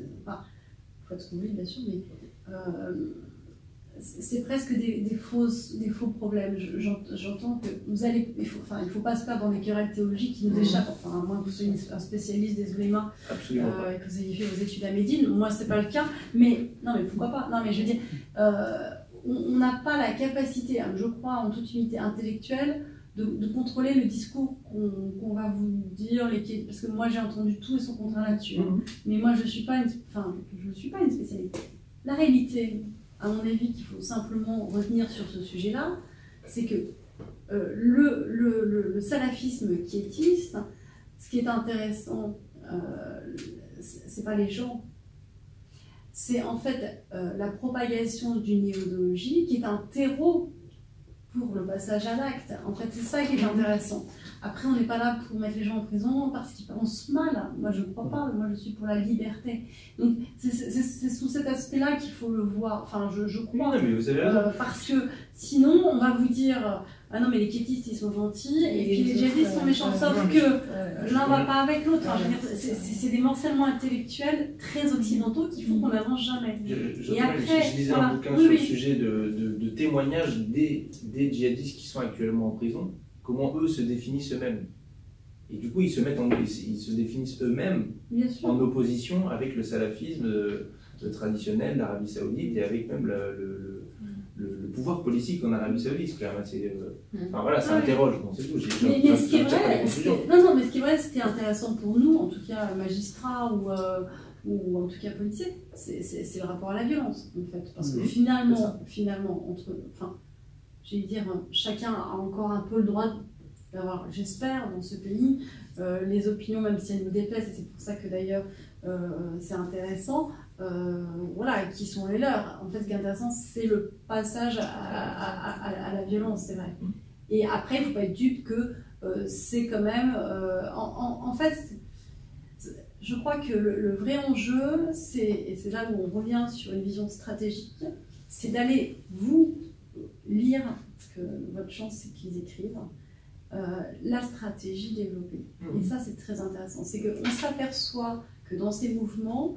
faut être convaincu, bien sûr, mais c'est presque des faux problèmes. J'entends que vous allez... Il faut pas se perdre dans des querelles théologiques qui nous échappent, à moins que vous soyez un spécialiste des oulémas et que vous ayez fait vos études à Médine. Moi, c'est pas le cas, mais... Non, mais pourquoi pas? Non, mais je veux dire... on n'a pas la capacité, je crois, en toute unité intellectuelle, de contrôler le discours qu'on va vous dire, parce que moi j'ai entendu tout et son contraire là-dessus. Mais moi je ne suis pas une spécialiste. La réalité, à mon avis, qu'il faut simplement retenir sur ce sujet-là, c'est que le salafisme quiétiste, ce qui est intéressant, c'est pas les gens. C'est en fait la propagation d'une idéologie qui est un terreau pour le passage à l'acte. En fait, c'est ça qui est intéressant. Après, on n'est pas là pour mettre les gens en prison parce qu'ils pensent mal. Moi, je ne crois pas. Moi, je suis pour la liberté. Donc, c'est sous cet aspect-là qu'il faut le voir. Enfin, je crois. Oui, mais vous avez raison. Parce que sinon, on va vous dire... Ah non, mais les quiétistes, ils sont gentils, et puis les djihadistes sont méchants, sauf que l'un ne va pas avec l'autre. C'est des morcellement intellectuels très occidentaux qui font qu'on n'avance jamais. Je lisais un bouquin sur le sujet de témoignages des djihadistes qui sont actuellement en prison, comment eux se définissent eux-mêmes. Et du coup, ils se définissent eux-mêmes en opposition avec le salafisme traditionnel d'Arabie Saoudite et avec même le pouvoir politique en Arabie Saoudite. C'est quand même assez... Enfin voilà, ça interroge, bon, c'est tout. Mais ce qui est vrai, mais ce qui est vrai, ce qui est intéressant pour nous, en tout cas magistrats ou en tout cas policiers, c'est le rapport à la violence, en fait. Parce que finalement, j'allais dire, chacun a encore un peu le droit d'avoir, j'espère, dans ce pays, les opinions, même si elles nous déplaisent, et c'est pour ça que d'ailleurs c'est intéressant, qui sont les leurs. En fait, ce qui est intéressant, c'est le passage à la violence, c'est vrai. Et après, il ne faut pas être dupe que c'est quand même... en fait, je crois que le vrai enjeu, et c'est là où on revient sur une vision stratégique, c'est d'aller, vous, lire, parce que votre chance, c'est qu'ils écrivent, la stratégie développée. Et ça, c'est très intéressant. C'est qu'on s'aperçoit que dans ces mouvements,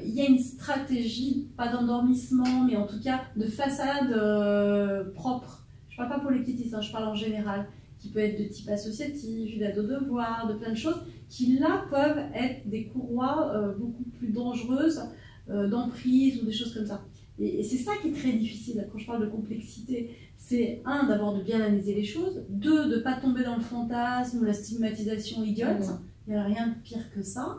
il y a une stratégie, pas d'endormissement, mais en tout cas de façade propre. Je ne parle pas pour les quiétistes, je parle en général, qui peut être de type associatif, d'aide aux devoirs, de plein de choses, qui là peuvent être des courroies beaucoup plus dangereuses, d'emprise ou des choses comme ça. Et c'est ça qui est très difficile quand je parle de complexité. C'est d'abord de bien analyser les choses, de ne pas tomber dans le fantasme ou la stigmatisation idiote, il n'y a rien de pire que ça.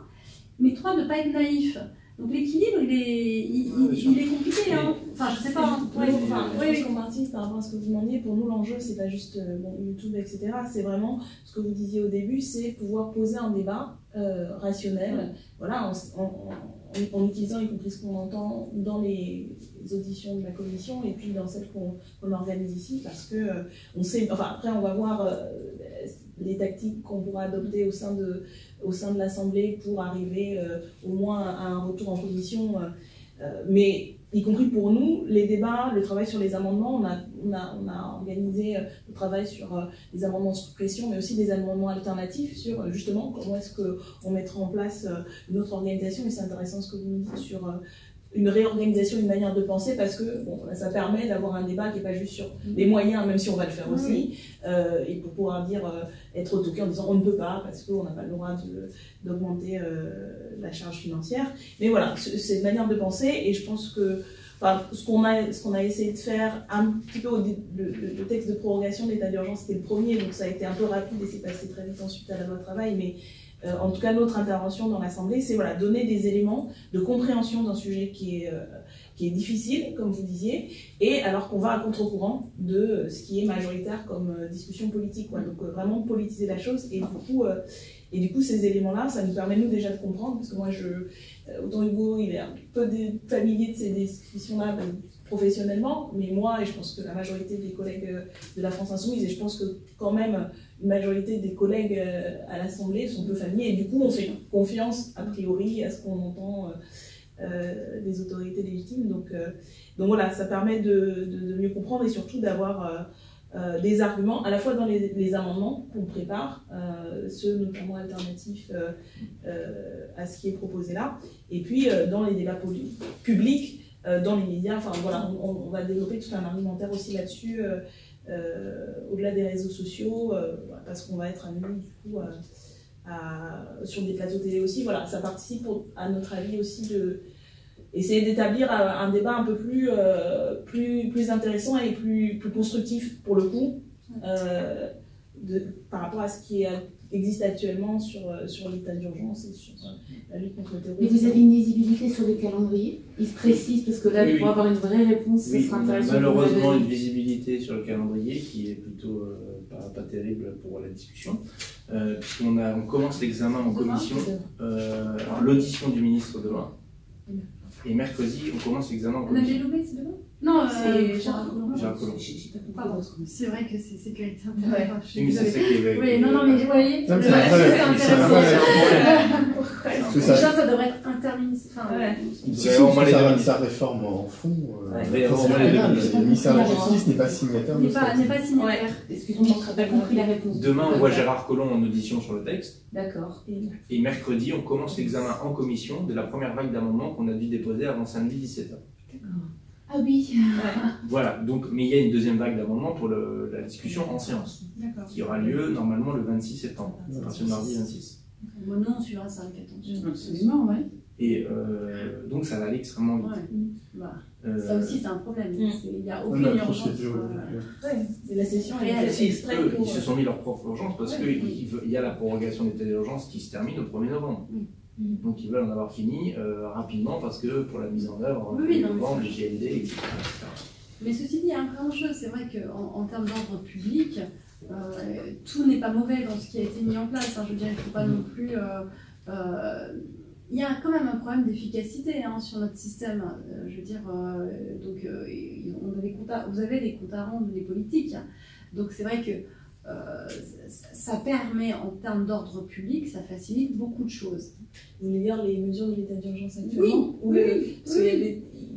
Mais 3, de ne pas être naïf. Donc l'équilibre, il est compliqué. Enfin, je sais pas. Je pense qu'on participe par rapport à ce que vous demandiez. Pour nous, l'enjeu, c'est pas juste YouTube, etc. C'est vraiment ce que vous disiez au début, c'est pouvoir poser un débat rationnel. Voilà, en utilisant y compris ce qu'on entend dans les auditions de la commission et puis dans celles qu'on organise ici, parce que on sait. Enfin, après, on va voir les tactiques qu'on pourra adopter au sein de l'Assemblée pour arriver au moins à un retour en position. Mais y compris pour nous, les débats, le travail sur les amendements, on a organisé le travail sur les amendements de suppression, mais aussi des amendements alternatifs sur justement comment est-ce qu'on mettra en place une autre organisation. Et c'est intéressant ce que vous nous dites sur une réorganisation, une manière de penser, parce que ça permet d'avoir un débat qui n'est pas juste sur les moyens, même si on va le faire aussi, et pour pouvoir être retoqué en disant on ne peut pas, parce qu'on n'a pas le droit d'augmenter la charge financière. Mais voilà, c'est une manière de penser, et je pense que ce qu'on a essayé de faire un petit peu le texte de prorogation de l'état d'urgence, c'était le premier, donc ça a été un peu rapide et c'est passé très vite ensuite à votre travail, mais en tout cas notre intervention dans l'Assemblée, c'est voilà, donner des éléments de compréhension d'un sujet qui est difficile, comme vous disiez, et alors qu'on va à contre-courant de ce qui est majoritaire comme discussion politique, quoi. Donc vraiment politiser la chose, et du coup ces éléments-là, ça nous permet nous déjà de comprendre, parce que moi autant Hugo, il est un peu familier de ces discussions-là professionnellement, mais moi, et je pense que la majorité des collègues de la France Insoumise, et je pense que quand même une majorité des collègues à l'Assemblée sont peu familiers, et du coup on fait confiance a priori à ce qu'on entend des autorités légitimes, donc voilà, ça permet de mieux comprendre et surtout d'avoir des arguments, à la fois dans les amendements qu'on prépare, ceux notamment alternatifs à ce qui est proposé là, et puis dans les débats publics, dans les médias, enfin voilà, on va développer tout un argumentaire aussi là-dessus, au-delà des réseaux sociaux, parce qu'on va être amené du coup sur des plateaux télé aussi, voilà, ça participe à notre avis aussi de essayer d'établir un débat un peu plus intéressant et plus constructif pour le coup, par rapport à ce qui existe actuellement sur l'état d'urgence et sur la lutte contre le terrorisme. Mais vous avez une visibilité sur le calendrier? Il se précise, parce que là, pour avoir une vraie réponse, ce sera intéressant. Malheureusement, une visibilité sur le calendrier qui est plutôt pas terrible pour la discussion. Puisqu'on commence l'examen en commission, l'audition du ministre demain. Et mercredi, on commence l'examen en commission. On a déloubé, c'est demain? Non, c'est Gérard Collomb. Pardon, c'est vrai que c'est sécurité intérieure. Oui, mais c'est ça qui est... Oui, non, mais vous voyez, c'est déjà, ça devrait être interministériel. Ça réforme en fond. Le ministère de la Justice n'est pas signataire de ça. N'est pas signataire. Excusez-moi, je n'ai pas compris la réponse. Demain, on voit Gérard Collomb en audition sur le texte. D'accord. Et mercredi, on commence l'examen en commission de la première vague d'amendements qu'on a dû déposer avant samedi 17h. Ah oui. Voilà, donc, mais il y a une deuxième vague d'amendements pour la discussion en séance, qui aura lieu normalement le 26 septembre, à partir de mardi 26. Bon, nous, on suivra ça avec attention. Absolument, oui. Et donc, ça va aller extrêmement vite. Ça aussi, c'est un problème. Il n'y a aucune urgence. Et la session ils se sont mis leur propre urgence parce qu'il y a la prorogation d'état d'urgence qui se termine au 1er novembre. Donc ils veulent en avoir fini rapidement parce que pour la mise en œuvre, les GLD, etc. Mais ceci dit, il y a un vrai enjeu. C'est vrai qu'en termes d'ordre public, tout n'est pas mauvais dans ce qui a été mis en place. Je veux dire, il ne faut pas non plus... il y a quand même un problème d'efficacité sur notre système. Je veux dire, vous avez des comptes à rendre des politiques. Donc c'est vrai que ça permet, en termes d'ordre public, ça facilite beaucoup de choses. Vous voulez dire les mesures de l'état d'urgence actuellement? Oui.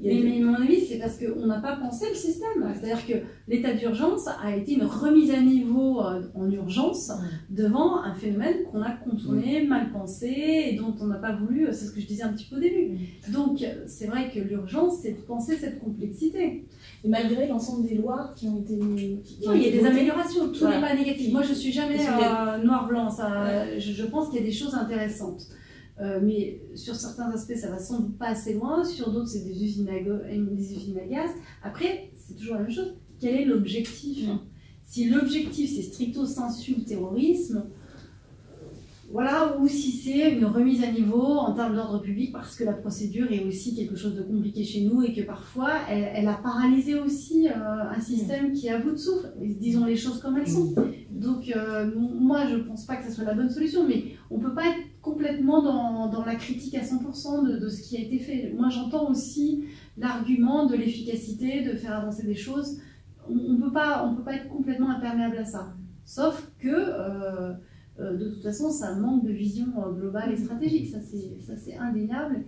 Mais à mon avis, c'est parce qu'on n'a pas pensé le système. C'est-à-dire que l'état d'urgence a été une remise à niveau en urgence devant un phénomène qu'on a contourné, mal pensé et dont on n'a pas voulu, c'est ce que je disais un petit peu au début. Donc c'est vrai que l'urgence, c'est de penser cette complexité. Et malgré l'ensemble des lois qui ont été... il y a des améliorations, tout n'est pas négatif. Moi, je ne suis jamais noir-blanc. Je pense qu'il y a des choses intéressantes. Mais sur certains aspects, ça va sans doute pas assez loin. Sur d'autres, c'est des usines à gaz. Après, c'est toujours la même chose. Quel est l'objectif? Si l'objectif, c'est stricto sensu le terrorisme, voilà, ou si c'est une remise à niveau en termes d'ordre public parce que la procédure est aussi quelque chose de compliqué chez nous et que parfois elle a paralysé aussi un système qui est à bout de souffle. Disons les choses comme elles sont. Donc moi je ne pense pas que ce soit la bonne solution, mais on ne peut pas être complètement dans la critique à 100% de ce qui a été fait. Moi j'entends aussi l'argument de l'efficacité, de faire avancer des choses. On ne peut pas être complètement imperméable à ça. Sauf que de toute façon, ça manque de vision globale et stratégique, ça c'est indéniable.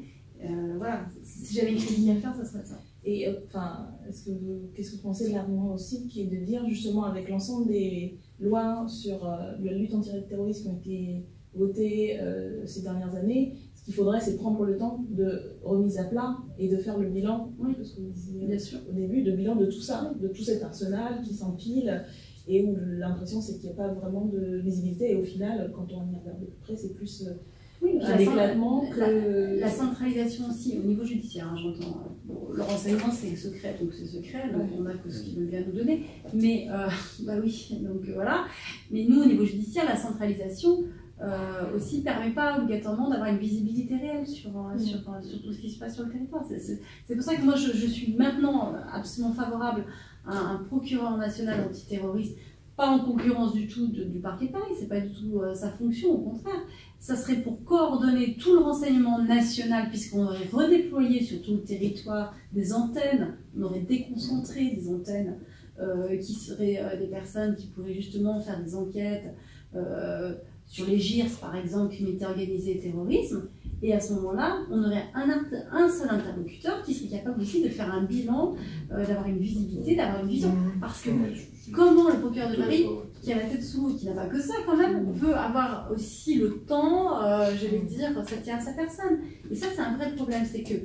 Voilà, si j'avais une critique à faire, ça serait ça. Et qu'est-ce que vous pensez de l'argument aussi qui est de dire justement avec l'ensemble des lois sur la lutte anti-terrorisme qui ont été votées ces dernières années, ce qu'il faudrait c'est prendre le temps de remise à plat et de faire le bilan, parce que vous disiez bien sûr au début, de bilan de tout ça, de tout cet arsenal qui s'empile. Et où l'impression c'est qu'il n'y a pas vraiment de visibilité et au final quand on y regarde de plus près c'est plus un éclatement que... La centralisation aussi au niveau judiciaire, j'entends. Le renseignement c'est secret, donc c'est secret, donc on n'a que ce qu'ils veulent bien nous donner, mais bah oui, donc voilà. Mais nous au niveau judiciaire, la centralisation, aussi ne permet pas obligatoirement d'avoir une visibilité réelle sur tout ce qui se passe sur le territoire. C'est pour ça que moi je suis maintenant absolument favorable à un procureur national antiterroriste, pas en concurrence du tout du parquet de Paris, c'est pas du tout sa fonction, au contraire. Ça serait pour coordonner tout le renseignement national, puisqu'on aurait redéployé sur tout le territoire des antennes, on aurait déconcentré des antennes qui seraient des personnes qui pourraient justement faire des enquêtes sur les GIRS, par exemple, criminalité organisée et terrorisme. Et à ce moment-là, on aurait un seul interlocuteur qui serait capable aussi de faire un bilan, d'avoir une visibilité, d'avoir une vision. Parce que comment le procureur de Paris, qui a la tête sous l'eau, qui n'a pas que ça quand même, peut avoir aussi le temps, je vais dire, ça tient à sa personne. Et ça, c'est un vrai problème, c'est que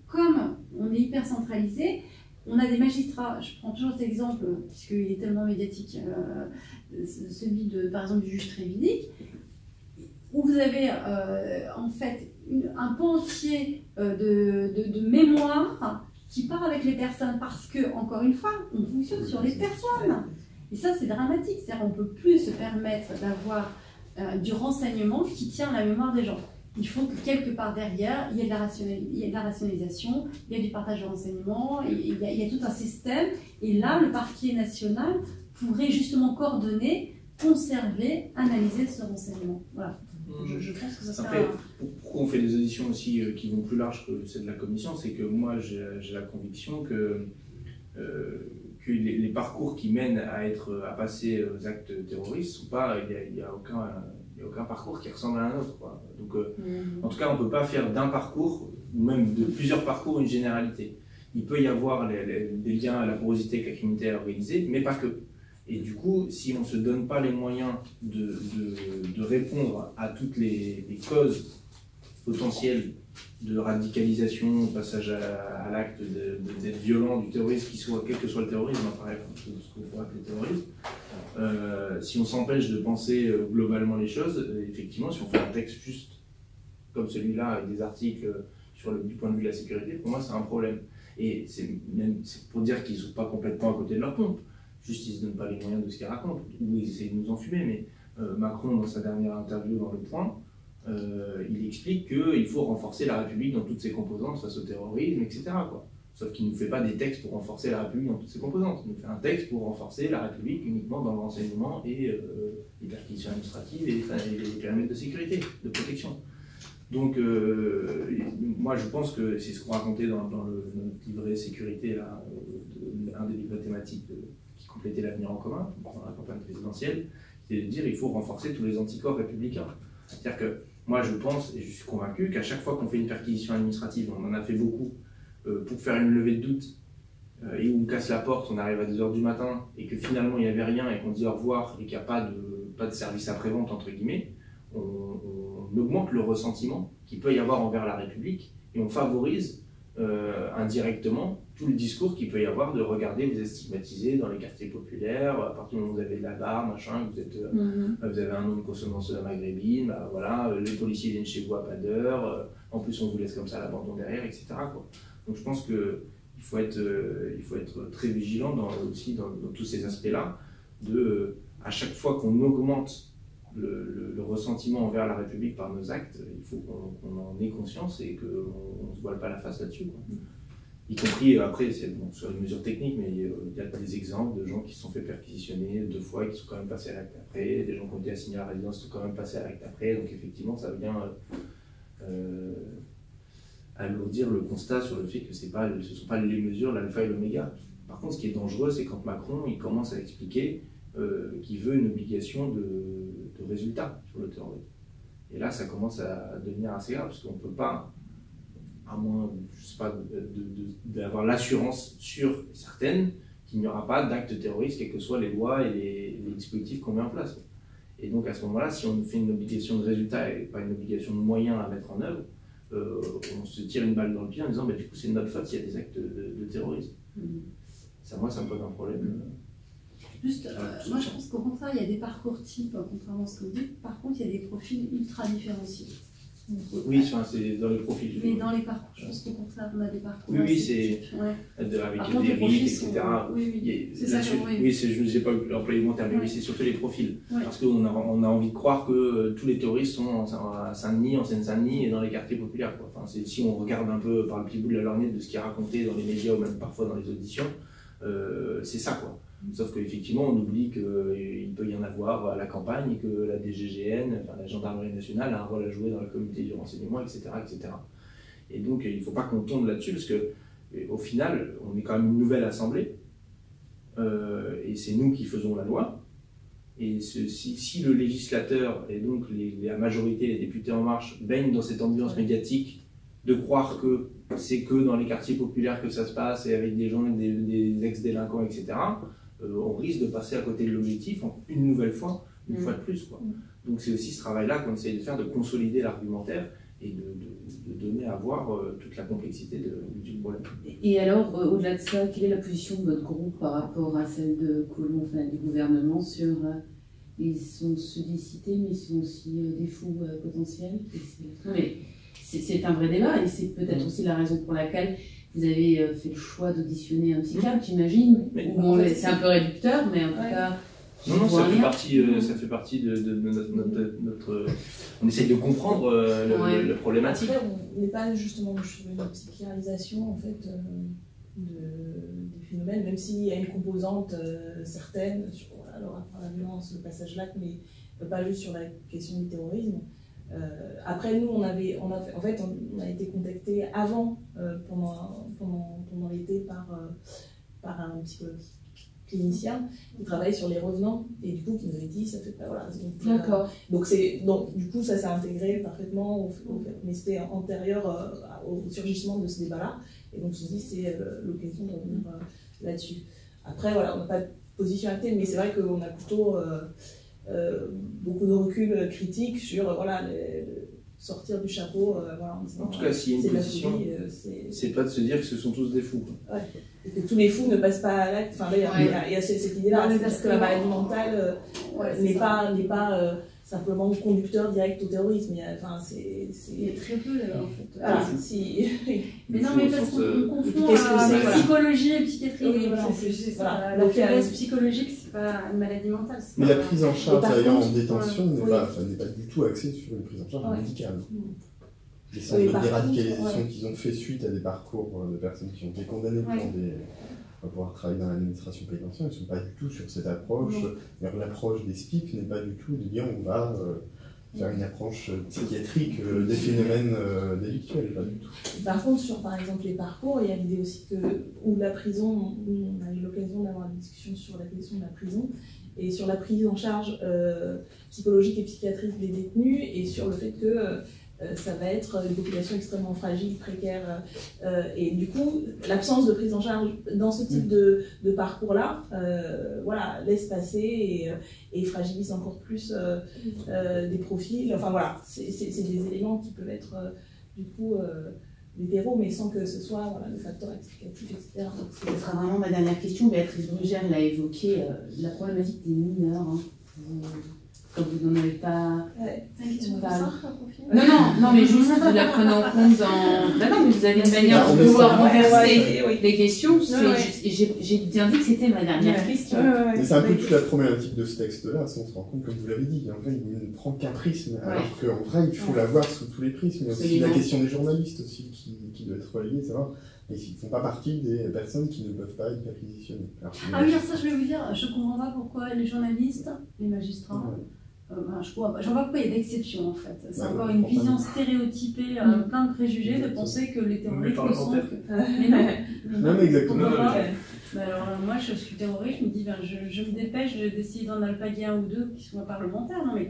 comme on est hyper centralisé, on a des magistrats, je prends toujours cet exemple, puisqu'il est tellement médiatique, celui par exemple du juge Trévidic, où vous avez en fait un pan entier de mémoire qui part avec les personnes, parce que, encore une fois, on fonctionne sur les personnes. Et ça, c'est dramatique, c'est-à-dire qu'on ne peut plus se permettre d'avoir du renseignement qui tient la mémoire des gens. Il faut que quelque part derrière, il y ait de la rationalisation, il y a du partage de renseignements, il y a tout un système. Et là, le parquet national pourrait justement coordonner, conserver, analyser ce renseignement. Voilà. Je pense que ça serait... Après, pourquoi on fait des auditions aussi qui vont plus larges que celles de la commission, c'est que moi, j'ai la conviction que les parcours qui mènent à passer aux actes terroristes sont pas... Il n'y a aucun parcours qui ressemble à un autre, quoi. Donc, en tout cas, on ne peut pas faire d'un parcours, ou même de plusieurs parcours, une généralité. Il peut y avoir des liens à la porosité avec la criminalité organisée, mais pas que. Et du coup, si on ne se donne pas les moyens de répondre à toutes les causes potentielles de radicalisation, de passage à l'acte d'être violent, du terrorisme, quel que soit le terrorisme, pareil, ce qu'on pourrait appeler terrorisme, si on s'empêche de penser globalement les choses, effectivement, si on fait un texte juste comme celui-là, avec des articles du point de vue de la sécurité, pour moi, c'est un problème. Et c'est pour dire qu'ils ne sont pas complètement à côté de leur pompe. Juste, ils ne se donnent pas les moyens de ce qu'ils racontent, ou ils essayent de nous enfumer. Mais Macron, dans sa dernière interview dans Le Point, il explique qu'il faut renforcer la République dans toutes ses composantes face au terrorisme, etc., quoi. Sauf qu'il ne nous fait pas des textes pour renforcer la République dans toutes ses composantes. Il nous fait un texte pour renforcer la République uniquement dans le renseignement et les perquisitions administratives et les périmètres de sécurité, de protection. Donc, moi, je pense que c'est ce qu'on racontait dans notre livret sécurité, là, un des livres thématiques qui complétait l'avenir en commun, dans la campagne présidentielle, c'est de dire qu'il faut renforcer tous les anticorps républicains. C'est-à-dire que moi, je pense, et je suis convaincu, qu'à chaque fois qu'on fait une perquisition administrative, on en a fait beaucoup, pour faire une levée de doute, et où on casse la porte, on arrive à 2h du matin, et que finalement il n'y avait rien, et qu'on dit au revoir, et qu'il n'y a pas de service après-vente, entre guillemets, on augmente le ressentiment qu'il peut y avoir envers la République, et on favorise indirectement tout le discours qu'il peut y avoir de regarder, vous êtes stigmatisé dans les quartiers populaires, à partir du moment où vous avez de la barre, machin, vous avez un nom de consonance maghrébine, bah, voilà, les policiers viennent chez vous à pas d'heure, en plus on vous laisse comme ça à l'abandon derrière, etc., quoi. Donc je pense qu'il faut être très vigilant aussi dans tous ces aspects-là, à chaque fois qu'on augmente le ressentiment envers la République par nos actes, il faut qu'on en ait conscience et qu'on ne se voile pas la face là-dessus, quoi. Y compris, après, c'est bon, sur les mesures techniques, mais il y a des exemples de gens qui se sont fait perquisitionner 2 fois et qui sont quand même passés à l'acte après, des gens qui ont été assignés à la résidence qui sont quand même passés à l'acte après, donc effectivement ça vient alourdir le constat sur le fait que ce ne sont pas les mesures, l'alpha et l'oméga. Par contre, ce qui est dangereux, c'est quand Macron il commence à expliquer qu'il veut une obligation de résultat sur le terrorisme. Et là, ça commence à devenir assez grave, parce qu'on ne peut pas, à moins, je sais pas, d'avoir l'assurance sûre et certaine qu'il n'y aura pas d'actes terroristes, quelles que soient les lois et les dispositifs qu'on met en place. Et donc à ce moment-là, si on fait une obligation de résultat et pas une obligation de moyens à mettre en œuvre, on se tire une balle dans le pied en disant bah, du coup c'est de notre faute s'il y a des actes de terrorisme. Ça, moi, ça me pose un problème. Juste, moi je pense qu'au contraire, il y a des parcours types, contrairement à ce que vous dites. Par contre, il y a des profils ultra différenciés. Oui, enfin, c'est dans les profils. Mais dans les parcours, je pense qu'au contraire, on a des parcours. Oui, c'est ouais. Avec contre, des rites, etc. Sont... Oui, c'est ça. Oui, je ne sais pas employer mon terme, mais oui, c'est surtout les profils. Ouais. Parce qu'on a envie de croire que tous les terroristes sont à Saint-Denis, en Seine-Saint-Denis et dans les quartiers populaires, quoi. Enfin, si on regarde un peu par le petit bout de la lorgnette de ce qui est raconté dans les médias ou même parfois dans les auditions, c'est ça, quoi. Sauf qu'effectivement, on oublie qu'il peut y en avoir à la campagne, que la DGGN, enfin, la Gendarmerie nationale, a un rôle à jouer dans la communauté du renseignement, etc. etc. Et donc, il ne faut pas qu'on tombe là-dessus, parce qu'au final, on est quand même une nouvelle assemblée, et c'est nous qui faisons la loi. Et si le législateur, et donc la majorité, les députés En Marche, baignent dans cette ambiance médiatique de croire que c'est que dans les quartiers populaires que ça se passe, et avec des gens, des ex-délinquants, etc., on risque de passer à côté de l'objectif une nouvelle fois, une fois de plus, quoi. Donc c'est aussi ce travail-là qu'on essaye de faire, de consolider l'argumentaire et de donner à voir toute la complexité du problème. Et alors, au-delà de ça, quelle est la position de votre groupe par rapport à celle de Collomb, enfin, du gouvernement, sur ils sont ceux des cités, mais ils sont aussi des fous potentiels? Mais c'est un vrai débat, et c'est peut-être aussi la raison pour laquelle vous avez fait le choix d'auditionner un psychiatre, j'imagine. C'est un peu réducteur, mais en tout cas... Non, ça fait partie de notre... On essaye de comprendre la problématique. Après, on n'est pas justement sur une psychiatrisation, en fait, des phénomènes, même s'il y a une composante certaine sur la violence, le passage l'acte, mais pas juste sur la question du terrorisme. Après, nous, on a été contactés avant, pendant l'été, par un psychologue clinicien qui travaille sur les revenants et du coup qui nous avait dit ça fait pas voilà. D'accord. Donc du coup ça s'est intégré parfaitement mais c'était antérieur au surgissement de ce débat-là et donc je me dis c'est l'occasion de revenir là-dessus. Après voilà, on n'a pas de position actée, mais c'est vrai qu'on a plutôt beaucoup de recul critique sur voilà sortir du chapeau, voilà, en disant, en tout cas, s'il y a une position, c'est pas de se dire que ce sont tous des fous. Ouais. Et que tous les fous ne passent pas à l'acte. Enfin, là, il y a cette idée-là, parce que la maladie mentale n'est pas simplement conducteur direct au terrorisme. Il y a très peu, en fait. Voilà, mais non, mais parce qu'on confond psychologie et psychiatrie. Oui, voilà, en plus. Voilà. La faiblesse psychologique, c'est pas une maladie mentale. Mais la prise en charge d'ailleurs en détention n'est pas du tout axée sur une prise en charge médicale. Les centres de déradicalisation qu'ils ont fait suite à des parcours de personnes qui ont été condamnées pour pouvoir travailler dans l'administration pénitentiaire, ils ne sont pas du tout sur cette approche. L'approche des SPIP n'est pas du tout de dire on va faire une approche psychiatrique des phénomènes délictuels, pas du tout. Par contre, sur par exemple les parcours, il y a l'idée aussi où la prison, où on a eu l'occasion d'avoir une discussion sur la question de la prison, et sur la prise en charge psychologique et psychiatrique des détenus, et sur le fait que ça va être une population extrêmement fragile, précaire, et du coup, l'absence de prise en charge dans ce type de parcours-là, voilà, laisse passer et fragilise encore plus des profils. Enfin voilà, c'est des éléments qui peuvent être du coup des terreaux, mais sans que ce soit le facteur explicatif, etc. Ce sera vraiment ma dernière question. Béatrice Brugère l'a évoqué, la problématique des mineurs. Comme vous n'en avez pas... Non, mais juste vous la prenez en compte dans... non, mais vous avez une manière de pouvoir renverser les questions. J'ai bien dit que c'était ma dernière question. C'est un peu toute la problématique de ce texte-là, on se rend compte, comme vous l'avez dit, en vrai, il ne prend qu'un prisme, alors qu'en vrai, il faut l'avoir sous tous les prismes. Il y a aussi la question des journalistes aussi qui doit être reliée, ça va. Mais ils ne font pas partie des personnes qui ne peuvent pas être réquisitionnées. Ah oui, ça je vais vous dire, je ne comprends pas pourquoi les journalistes, les magistrats... j'en vois pourquoi il y a d'exceptions en fait. C'est encore une vision stéréotypée, plein de préjugés, de penser que les terroristes ne sont que... Non, mais exactement. Alors moi je suis terroriste, je me dis, je me dépêche d'essayer d'en alpaguer un ou deux qui soient parlementaires. Non mais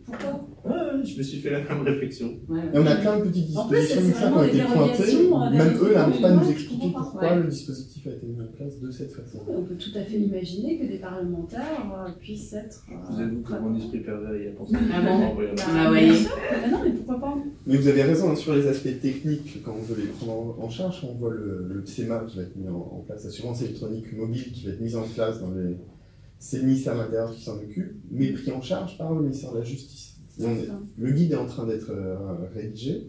pourquoi? Je me suis fait la même réflexion. Et on a plein de petites dispositions qui ont été pointées. Même eux n'arrivent pas à nous expliquer pourquoi le dispositif a été mis en place de cette façon. On peut tout à fait imaginer que des parlementaires puissent être... Vous avoue que mon esprit pervers y a pensé. Non, mais pourquoi pas? Mais vous avez raison, sur les aspects techniques, quand on veut les prendre en charge, on voit le PSEMA qui va être mis en place, l'assurance électronique mobile qui va être mise en place dans les... C'est le ministère de l'Intérieur qui s'en occupe, mais pris en charge par le ministère de la Justice. Le guide est en train d'être rédigé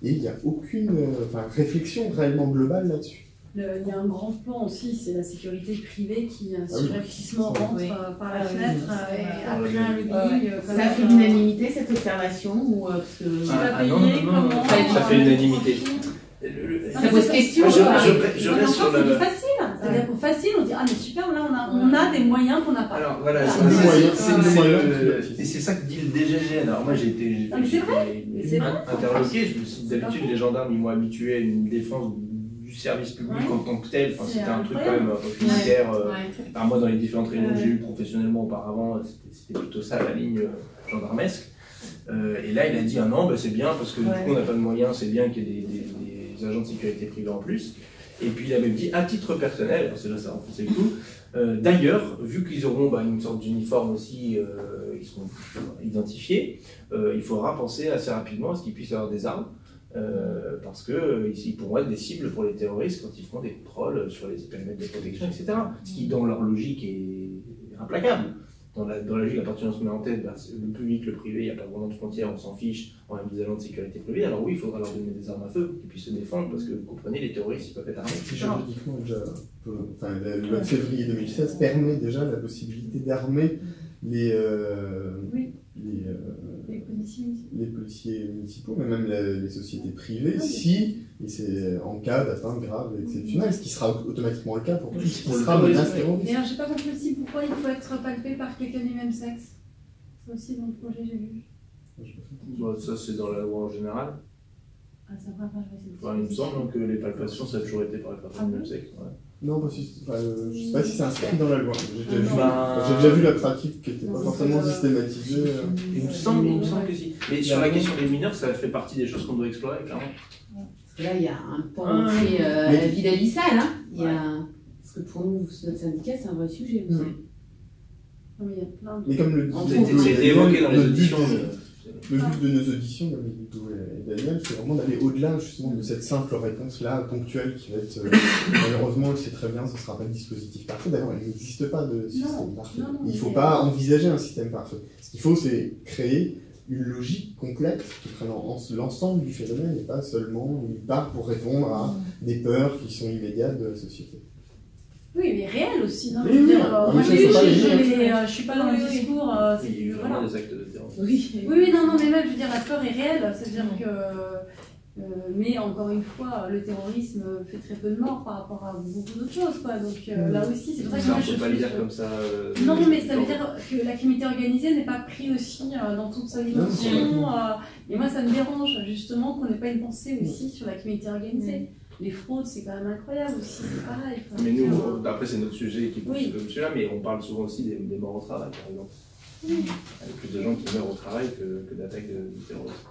et il n'y a aucune réflexion réellement globale là-dessus. Il y a un grand plan aussi, c'est la sécurité privée qui, subrepticement, rentre par la fenêtre et après un lobbying. Ça fait l'unanimité cette observation ou parce que... Non, ça fait l'unanimité. Ça pose question. Je reste sur le... C'est facile. C'est-à-dire pour facile, on dit ah mais super, là on a des moyens qu'on n'a pas. Alors voilà, c'est ça que dit le DGG. Alors moi j'ai été interloqué. D'habitude les gendarmes ils m'ont habitué à une défense du service public en tant que tel. Enfin, c'était un truc quand même unitaire. Moi dans les différentes réunions que j'ai eues professionnellement auparavant, c'était plutôt ça la ligne gendarmesque. Et là il a dit ah non, c'est bien parce que du coup on n'a pas de moyens, c'est bien qu'il y ait des agents de sécurité privés en plus. Et puis il a même dit, à titre personnel, alors c'est là ça renforçait le coup, d'ailleurs, vu qu'ils auront une sorte d'uniforme aussi, ils seront identifiés, il faudra penser assez rapidement à ce qu'ils puissent avoir des armes, parce qu'ils pourront être des cibles pour les terroristes quand ils font des contrôles sur les périmètres de protection, etc. Ce qui, dans leur logique, est implacable. Dans la logique, à partir de ce qu'on met en tête, le public, le privé, il n'y a pas vraiment de frontières, on s'en fiche, on a des agents de sécurité privée, alors oui, il faudra leur donner des armes à feu pour qu'ils puissent se défendre, parce que vous comprenez, les terroristes, ils peuvent être armés. Juridiquement, déjà, la loi de février 2016 permet déjà la possibilité d'armer les policiers municipaux, mais même les sociétés privées, si c'est en cas d'atteinte grave et exceptionnelle, ce qui sera automatiquement le cas pour tout ce qui sera menace terroriste. D'ailleurs, j'ai pas compris aussi pourquoi il faut être palpé par quelqu'un du même sexe. Ça aussi dans le projet, j'ai vu. Ça, c'est dans la loi en général. Ah, ça va pas, il me semble que les palpations, ça a toujours été par les personnes du même sexe. Non, je ne sais pas si c'est inscrit dans la loi. J'ai déjà vu la pratique qui n'était pas forcément systématisée. Il me semble que si. Mais sur la question des mineurs, ça fait partie des choses qu'on doit explorer, clairement. Parce que là, il y a un pan qui est la vie d'abyssal. Parce que pour nous, notre syndicat, c'est un vrai sujet aussi. Mais comme le c'est évoqué dans les auditions. Le but de nos auditions, comme dit Hugo et Daniel, c'est vraiment d'aller au-delà justement de cette simple réponse-là, ponctuelle, qui va être malheureusement, on le sait très bien, ce ne sera pas le dispositif parfait. D'ailleurs, il n'existe pas de système parfait. Il ne faut pas envisager un système parfait. Ce qu'il faut, c'est créer une logique complète qui prenne l'ensemble du phénomène et pas seulement une part pour répondre à des peurs qui sont immédiates de la société. Oui, mais réel aussi. Non, je suis pas dans le discours. Il y a vraiment des actes de terror. Oui, non, mais même, je veux dire, la peur est réelle. C'est-à-dire que. Mais encore une fois, le terrorisme fait très peu de morts par rapport à beaucoup d'autres choses. Donc là aussi, c'est pour ça que moi je. On peut pas le dire comme ça. Non, mais ça veut dire que la criminalité organisée n'est pas prise aussi dans toute sa dimension. Et moi, ça me dérange justement qu'on n'ait pas une pensée aussi sur la criminalité organisée. Les fraudes, c'est quand même incroyable aussi, c'est pareil. Mais nous, après, c'est notre sujet qui est comme celui-là, mais on parle souvent aussi des morts au travail, par exemple. Il y a plus de gens qui meurent au travail que d'attaques de terroristes.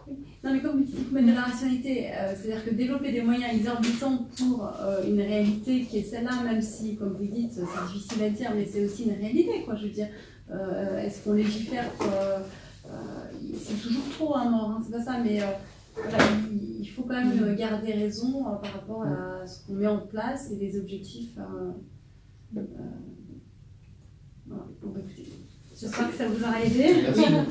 Non, mais comme vous mettez de la rationalité, c'est-à-dire que développer des moyens exorbitants pour une réalité qui est celle-là, même si, comme vous dites, c'est difficile à dire, mais c'est aussi une réalité, quoi. Je veux dire, est-ce qu'on légifère c'est toujours trop un mort, c'est pas ça, mais. Voilà, il faut quand même garder raison par rapport à ce qu'on met en place et les objectifs. Voilà. Bon, écoutez, j'espère que ça vous aura aidé. Merci beaucoup.